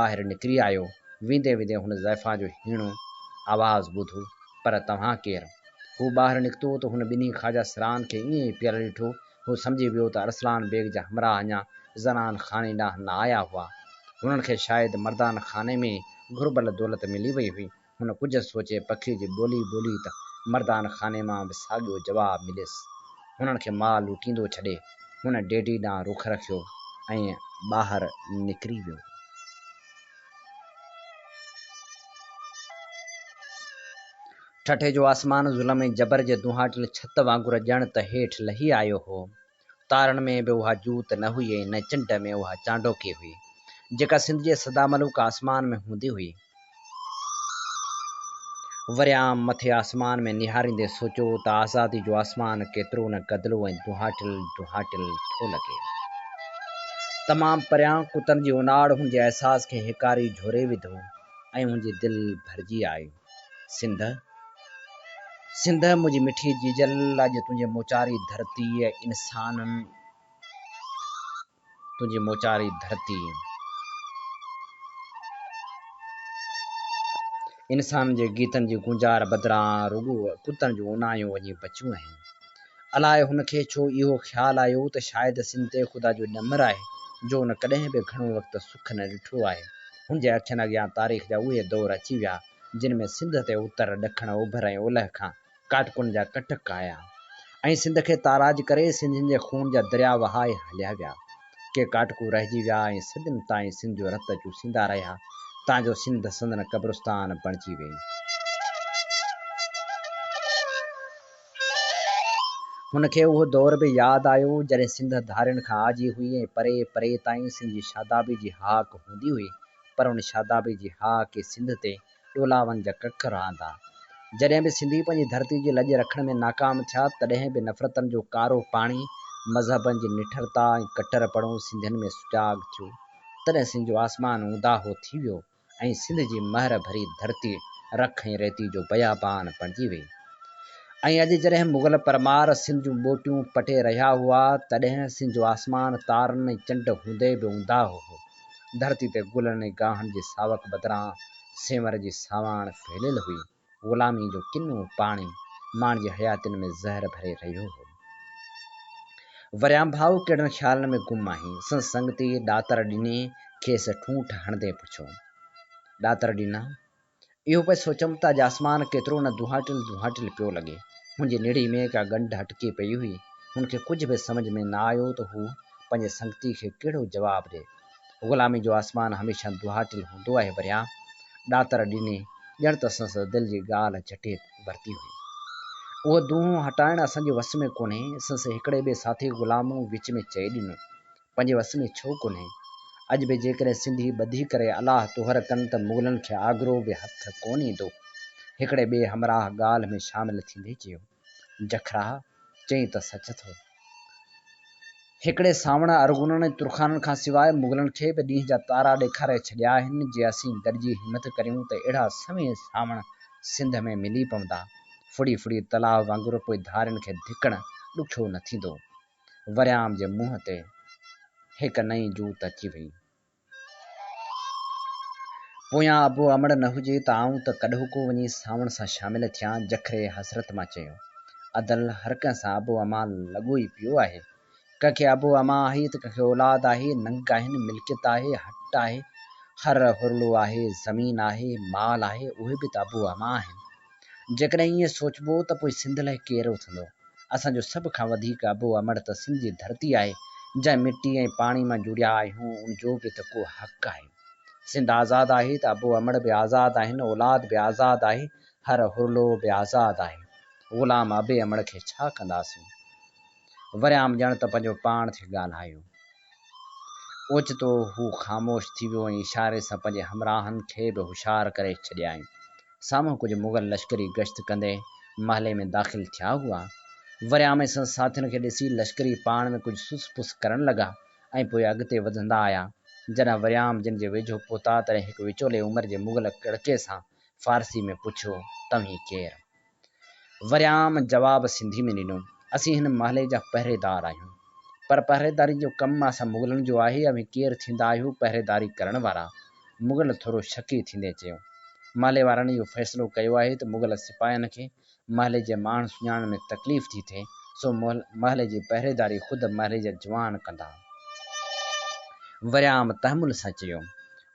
Speaker 2: ॿाहिरि निकिरी आयो। वेंदे वेंदे हुन ज़ाइफ़ा जो हीणो आवाज़ु ॿुधो, पर तव्हां केरु? हू ॿाहिरि निकितो त हुन ॿिन्ही ख़्वाजा सरायनि खे ईअं ई पियल ॾिठो। हू सम्झी वियो त अरसलान बेग जा हमराह अञा ज़नान खाने ॾांहुं न आया हुआ। हुननि खे शायदि मर्दान खाने में घुर्बल दौलत मिली वई हुई। हुन कुझु सोचे पखी जी ॿोली ॿोली त मर्दान खाने मां बि साॻियो जवाबु मिलियसि। हुननि खे माल लूटींदो छॾे हुन डेडी ॾांहुं रुख रखियो ऐं ॿाहिरि निकिरी वियो। ठठे जो आसमान ज़ुल्म ऐं जबर जे दुहाटिल छत वांगुरु ॼण त हेठि लही आयो हो। तारनि में बि उहा जूत न हुई ऐं न चंड में उहा चांडोकी हुई जेका सिंध जे सदामलूक आसमान में हूंदी हुई। वरियाम मथे आसमान में निहारींदे सोचियो त आज़ादी जो आसमान केतिरो न गदिलो ऐं दुहाटिल दुहाटिल थो लॻे। तमामु परियां कुतनि जी उनाड़ हुनजे अहसास खे हिकारी झोरे विधो ऐं हुनजी दिलि भरिजी आई। सिंध सिंध मुंहिंजी मिठी जीजल, अॼु तुंहिंजे मोचारी धरती इंसाननि तुंहिंजी मोचारी धरती इंसान जे गीतनि जी गुंजार बदिरां रुॻो कुतनि जूं उनायूं वञी बचियूं आहिनि। अलाए हुनखे छो इहो ख़्यालु आयो त शायदि सिंध ते ख़ुदा जो ॾमर आहे जो हुन कॾहिं बि घणो वक़्तु सुख न ॾिठो आहे। हुनजे अखियुनि अॻियां तारीख़ जा उहे दौर अची विया जिन में सिंध ते उतर ॾखण ओभर ऐं ओलह खां काटकुनि जा कटक आया ऐं सिंध खे ताराज करे सिंधियुनि जे खून जा दरिया वहाए हलिया विया। के काटकू रहिजी विया ऐं सदियुनि ताईं सिंध जो रत चूसींदा रहिया तांजो सिंध संदन क़ब्रिस्तान बणिजी वई। हुनखे उहो दौर बि यादि आयो जॾहिं सिंध धारियुनि खां आजी हुई ऐं परे परे ताईं सिंध जी शादाबी जी हाक हूंदी हुई, पर हुन शादाबी जी हाक सिंध ते ॾोलावनि जा कख रहंदा। जॾहिं बि सिंधी पंहिंजी धरती जी लॼ रखण में नाकाम थिया तॾहिं बि नफ़रतनि जो कारो पाणी, मज़हबनि जी निठरता ऐं कट्टरपणो सिंधियुनि में सुजाॻ थियो। तॾहिं सिंध जो आसमान उदाहो थी वियो ऐं सिंध जी महर भरी धरती रख ऐं रेती जो बयाबान बणिजी वई। ऐं अॼु जॾहिं मुग़ल परमार सिंध जूं ॿोटियूं पटे रहिया हुआ तॾहिं सिंध जो आसमान तारनि ऐं चंड हूंदे बि उंदाहो हो। धरती ते गुलनि ऐं गाहनि जी सावक बदिरां सेंवर जी सावाण फैलियल हुई। ग़ुलामी जो किनो पाणी माण्हुनि जी हयातियुनि में ज़हर भरे रहियो हो। वरियाम भाउ कहिड़नि ख़्यालनि में गुम आहीं? संगती ॾातर ॾिनी खेसि ठूंठ हणंदे पुछियो। ॾातर ॾिना इहो पिए सोचमि त अॼु आसमान केतिरो न दुहाटिल दुहाटिल पियो लॻे। हुनजी निड़ी में का ॻंढ हटकी पई हुई। हुनखे कुझु बि सम्झ में न आयो त हू पंहिंजे संगती खे कहिड़ो जवाबु ॾिए। ग़ुलामी जो आसमान हमेशह दुहाटिल हूंदो आहे वरिया, ॾातर ॾिनी ॼण त संसि दिलि जी ॻाल्हि झटे वरिती हुई। उहो दूंहों हटाइणु असांजे वस में कोन्हे। संसि हिकिड़े ॿिए साथी ग़ुलाम विच में चई ॾिनो, पंहिंजे वस में छो कोन्हे? अॼु बि जेकॾहिं सिंधी ॿधी करे अलाह तुहर कनि त मुग़लनि खे आगरो बि हथ कोन ईंदो। हिकिड़े ॿिए हमराह ॻाल्हि में शामिलु थींदे चयो, जखरा चई त सच थो। हिकिड़े सावण अरगुननि तुरखाननि खां सवाइ मुग़लनि खे बि ॾींहं जा तारा ॾेखारे छॾिया आहिनि। जे असीं गॾिजी हिमत करियूं त अहिड़ा सवें सावण सिंध में मिली पवंदा। फुड़ी फुड़ी तलाउ वांगुरु पोइ धारियुनि खे धिकणु ॾुखियो न थींदो। वरियाम जे मुंहं ते हिकु नई जूत अची वई। पोयां अबो अमड़ न हुजे त आऊं त कॾहिं वञी सावण सां शामिल थियां, जखरे हसरत मां चयो। अदल हर कंहिं सां अबो अमा लॻो ई पियो आहे। कंहिंखे अबो अमा आहे त कंहिंखे औलाद आहे, नंग आहिनि, मिल्कियत आहे, हट आहे, हर हुरलो आहे, ज़मीन आहे, माल आहे, उहे बि त अबो अमा आहिनि। जेकॾहिं ईअं सोचबो त पोइ सिंध लाइ केरु उथंदो? असांजो सभ खां वधीक अबो अमड़ त सिंध जी धरती आहे जंहिं मिटी ऐं पाणी मां जुड़िया आहियूं। उनजो बि त को हक़ आहे। सिंध आज़ादु आहे त अबो अमड़ बि आज़ादु आहिनि, औलाद बि आज़ादु आहे, हर हुरलो बि आज़ादु आहे। ग़ुलाम अबे अमड़ खे छा कंदासीं? वरियाम ॼण त पंहिंजो पाण थे ॻाल्हायो। ओचितो हू ख़ामोश थी वियो ऐं इशारे सां पंहिंजे हमराहनि खे बि होशियार करे छॾियाईं। साम्हूं कुझु मुग़ल लश्करी गश्त कंदे महले में दाख़िल थिया हुआ। वरियाम ऐं संसि साथियुनि खे ॾिसी लश्करी पाण में कुझु सुस पुस करण लॻा ऐं पोइ अॻिते वधंदा आया। जॾहिं वरियाम जिन जे वेझो पहुता तॾहिं हिकु विचोले उमिरि जे मुग़ल कड़के सां फ़ारसी में पुछियो, तव्हीं केरु? वरियाम जवाब सिंधी में ॾिनो, असीं हिन महले जा पहरेदार आहियूं। पर पहरेदारी जो कमु असां मुग़लनि जो आहे। अवी केरु थींदा आहियूं पहरेदारी करण वारा? मुग़ल थोरो शकी थींदे चयो। महले वारनि इहो फ़ैसिलो कयो आहे त मुग़ल सिपाहियुनि खे महले जे माण्हू सुञाणण में तकलीफ़ थी थिए, सो महले जी पहरेदारी ख़ुदि महले जा जवान कंदा। वरियाम तहमुल सां चयो,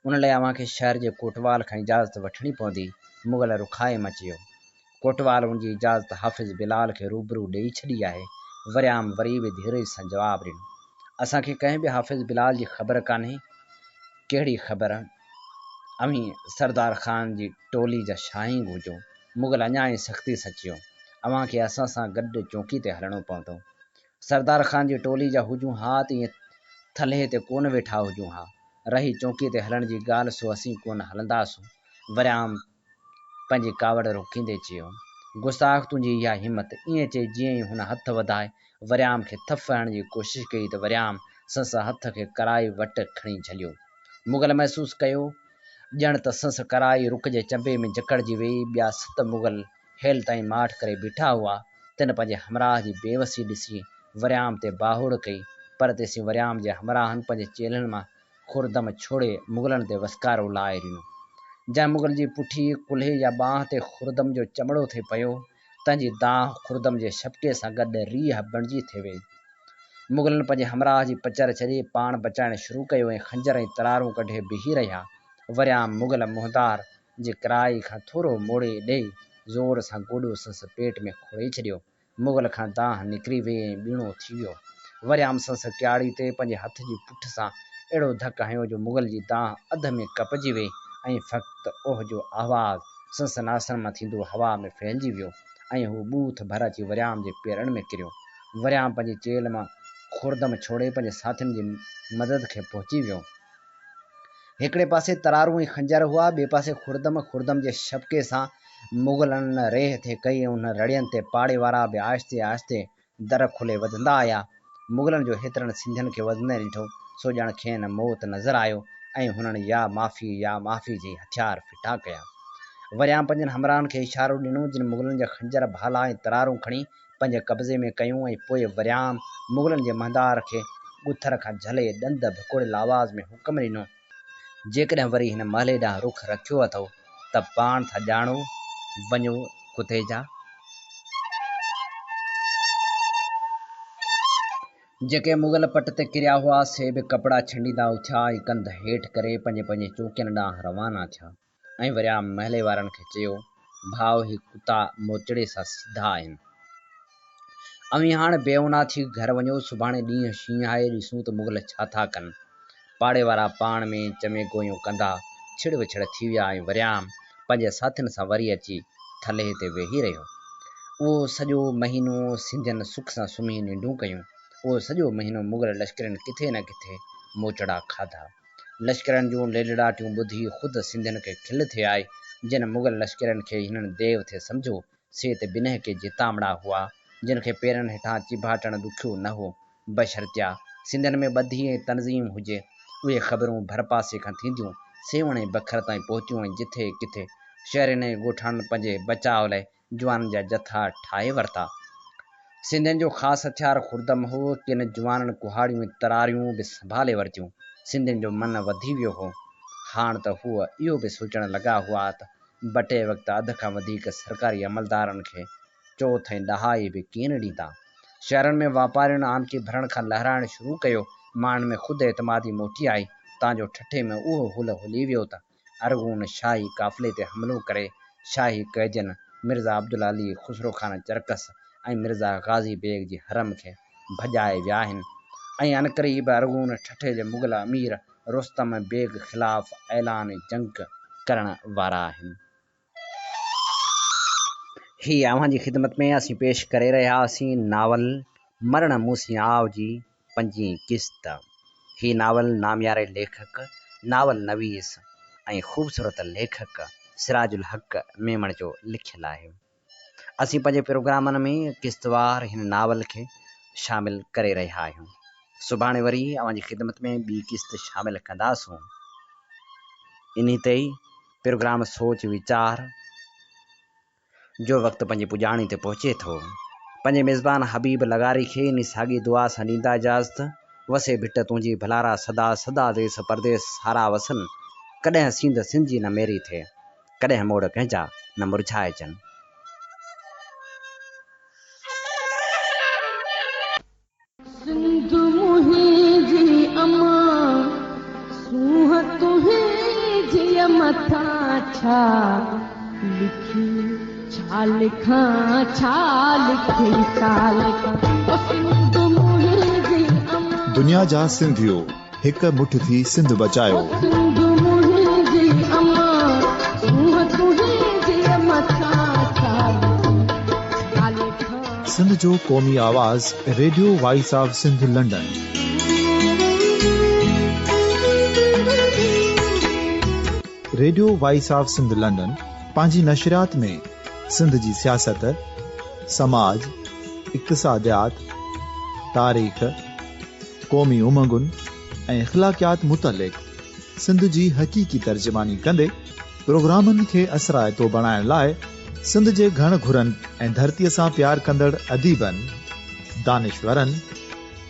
Speaker 2: उन लाइ अव्हांखे शहर जे कोटवाल खां इजाज़त वठणी पवंदी। मुग़ल रुखाए मां चयो। कोटवाल उनजी इजाज़त हाफ़िज़ बिलाल खे रूबरू ॾेई छॾी आहे। वरियाम वरी बि धीरज सां जवाबु ॾिनो, असांखे कंहिं बि हाफ़िज़ बिलाल जी ख़बर कान्हे। कहिड़ी ख़बर? अवी सरदार ख़ान जी टोली जा शाही घुरिजो। मुगल अञा ई सख़्ती सचियो, अव्हां खे असां सां गॾु चौकी ते हलणो पवंदो। सरदार ख़ान जी टोली जा हुजूं हा त ईअं थल्हे ते कोन वेठा हुजूं हा। रही चौकी ते हलण जी ॻाल्हि, सो असीं कोन हलंदासूं। वरियाम पंहिंजी कावड़ रोकींदे चयो। गुस्ताख़, तुंहिंजी इहा हिमत, ईअं चई जीअं ई हुन हथ वधाए वरियाम खे थप हणण जी कोशिशि कई त वरियाम संस हथ खे कराई वटि खणी झलियो। मुगल महसूस कयो ॼण त संस कराई रुख जे चंबे में जकड़जी वेई। ॿिया 7 मुगल हेल ताईं माठ करे बीठा हुआ। तिन पंहिंजे हमराह जी बेवसी ॾिसी वरियाम ते बाहुड़ कई, पर तेसीं वरियाम जे हमराहनि पंहिंजे चेलनि मां खुरदम छोड़े मुगलनि ते वसकारो लाहे ॾिनो। जंहिं मुगल जी पुठी, कुल्हे या ॿांह ते खुरदम जो चमड़ो थे पियो, तंहिंजी दांह खुरदम जे छपके सां गॾु रीह बणिजी थे वई। मुगलनि पंहिंजे हमराह जी पचर छॾे पाण बचाइण शुरू कयो ऐं खंजर ऐं तरारूं कढे बीही रहिया। वरियाम मुगल मुहदार जी कराई खां थोरो मोड़े ॾेई ज़ोर सां गोॾो संस पेट में खोड़े छॾियो। मुगल खां दांह निकिरी वई ऐं ॿीणो थी वियो। वरियाम संस क्याड़ी ते पंहिंजे हथ जी पुठ सां अहिड़ो धक हंयो जो मुगल जी दांह अध में कपजी वई ऐं फ़क़्ति ओह जो आवाज़ संस नासनि मां थींदो हवा में फैलिजी वियो ऐं हू बूथ भर अची वरियाम जे पेरनि में किरियो। वरियाम पंहिंजे चेल मां खुरदम छोड़े पंहिंजे साथियुनि जी मदद खे पहुची वियो। हिकिड़े पासे तरारूं ऐं खंजर हुआ, ॿिए पासे खुरदम जे छपके सां मुगलनि रेह थे कई। उन रड़ियनि ते पाड़े वारा बि आहिस्ते आहिस्ते दर खोले वधंदा आया। मुगलनि जो हेतिरनि सिंधियुनि खे वधंदे ॾिठो सो ॼण खेनि मौत नज़र आयो ऐं हुननि या माफ़ी जी हथियार फिटा कया। वरियाम पंहिंजनि हमराहनि खे इशारो ॾिनो जिन मुगलनि जा खंजर भाला ऐं तरारूं खणी पंहिंजे कब्ज़े में कयूं ऐं पोइ वरियाम मुगलनि जे महदार खे ॻुथर खां झले ॾंद भकोड़ियल आवाज़ में हुकुम ॾिनो, जेकॾहिं वरी हिन महले ॾांहुं रुख रखियो अथव त पाण था ॼाणो, वञो कुतेजा। जेके मुगल पट ते किरिया हुआ से बि कपिड़ा छंडींदा उथिया ऐं कंध हेठि करे पंहिंजे पंहिंजे चौकियुनि ॾांहुं रवाना थिया। ऐं वरियाम महले वारनि खे चयो, भाउ, ही कुता मोचड़े सां सिधा आहिनि। अवी हाणे बेवना थी घर वञो, सुभाणे ॾींहुं शींहं ॾिसूं त मुगल छा था कनि। पाड़े वारा पाण में चमे गोयूं कंदा छिड़ विछड़ थी विया ऐं वरियाम पंहिंजे साथियुनि सां वरी अची थल्हे ते वेही रहियो। उहो सॼो महीनो सिंधियुनि सुख सां सुम्ही निंडूं कयूं। उहो सॼो महीनो मुगल लश्करनि किथे न किथे मोचड़ा खाधा। लश्करनि जूं लेलड़ाटियूं ॿुधी ख़ुदि सिंधियुनि खे खिल थे आई। जिन मुगल लश्करनि खे हिननि देव थे सम्झो, से त ॿिन्ही के जितामड़ा हुआ, जिन खे पेरनि हेठां चिभाटण ॾुखियो न हो, बशर्तिया सिंधियुनि में ॿधी ऐं तनज़ीम हुजे। उहे ख़बरूं भर पासे खां थींदियूं सेवण ऐं बखर ताईं पहुतियूं ऐं जिथे किथे शहरनि ऐं ॻोठनि पंहिंजे बचाव लाइ जुवाननि जा जथा ठाहे वरिता। सिंधियुनि जो ख़ासि हथियार खुरदम हो। किन जुवाननि कुहाड़ियूं ऐं तरारियूं बि संभाले वरितियूं। सिंधियुनि जो मन वधी वियो हो। हाण त हूअ इहो बि सोचण लॻा हुआ त बटे वक़्तु अध खां वधीक सरकारी अमलदारनि खे चोथ ऐं ॾहाई बि कीन ॾींदा। शहरनि में वापारियुनि आनकी भरण खां लहराइण शुरू कयो। माण्हुनि में ख़ुदि एतमादी मोटी आई। तव्हांजो ठठे में उहो हुल हुली वियो त अरगून शाही काफ़िले ते हमिलो करे शाही कैदियुनि मिर्ज़ा अब्दुल अली खुसरो खान चरकस ऐं मिर्ज़ा गाज़ी बेग जी हरम खे भॼाए विया आहिनि ऐं अनकरीब अरगून ठठे जे मुगल अमीर रुस्तम बेग ख़िलाफ़ ऐलान जंग करण वारा आहिनि। ही अव्हां जी ख़िदमत में असीं पेश करे रहियासीं नावल मरण मूसी आव जी 5वीं क़िस्त। ही नावल नामियारे लेखक नावल नवीस ऐं ख़ूबसूरत लेखक सिराजुल हक़ मेमण जो लिखियलु आहे। असीं पंहिंजे प्रोग्रामनि में क़िस्तवार हिन नावल खे शामिल करे रहिया आहियूं। सुभाणे वरी अव्हां जी ख़िदमत में ॿी क़िस्त शामिल कंदासूं। इन ते ई प्रोग्राम सोच वीचार जो वक़्तु पंहिंजी पुॼाणी ते पहुचे थो। पंहिंजे मेज़बान हबीब लगारी खे इन साॻी दुआ सां ॾींदा इजाज़त। वसे भिट तुंहिंजी भलारा सदा सदा देश परदेस सारा वसनि। कॾहिं सिंध सिंध जी न मेरी थिए, कॾहिं मोड़ कंहिंजा न मुरझाए अचनि।
Speaker 3: सिंध मुंहिंजी अमा सूंह तुंहिंजी मथां छा लिखी, छा लिखां छा लिखी छा लिखां। सिंध मुंहिंजी अमा
Speaker 1: दुनिया जा सिंधियो हिक मुठ थी सिंध बचायो।
Speaker 3: सिंध मुंहिंजी अमा सूंह तुंहिंजी मथां
Speaker 1: सिंध जो क़ौमी आवाज़ radio voice of Sindh London. Radio voice of Sindh London पंहिंजी नशरियात में सिंध जी सियासत, समाज, इक़्तिसादियात, तारीख़, क़ौमी उमंगुनि ऐं इख़्लाक़ियात मुतलिक़ सिंध जी हक़ीक़ी तर्जुमानी कंदे प्रोग्रामनि खे असराइतो बणाइण लाइ सिंध जे घण घुरनि ऐं धरतीअ सां प्यार कंदड़ अदीबनि, दानिशवरनि,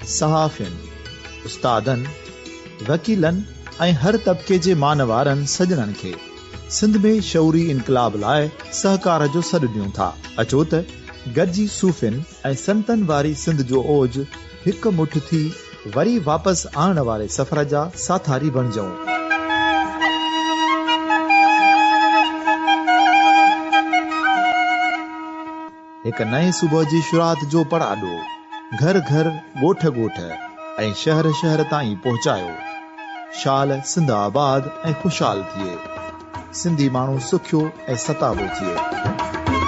Speaker 1: सहाफ़ियुनि, उस्तादनि, वकीलनि ऐं हर तबिके जे मानवारनि सजणनि खे सिंध में शऊरी इनकलाब लाइ सहकार जो सॾु ॾियूं था। अचो त गॾिजी सूफ़ियुनि ऐं संतनि वारी सिंध जो ओज हिकु मुठ थी वरी वापसि आणण वारे सफ़र जा साथारी बणिजऊं। हिकु नए सुबुह जी शुरूआत जो पड़ाॾो घर घर, ॻोठ ॻोठ ऐं शहर शहर ताईं पहुचायो। शाल सिंध आबाद ऐं खुशहाल थिए, सिंधी माण्हू सुखियो ऐं सताबो थिए।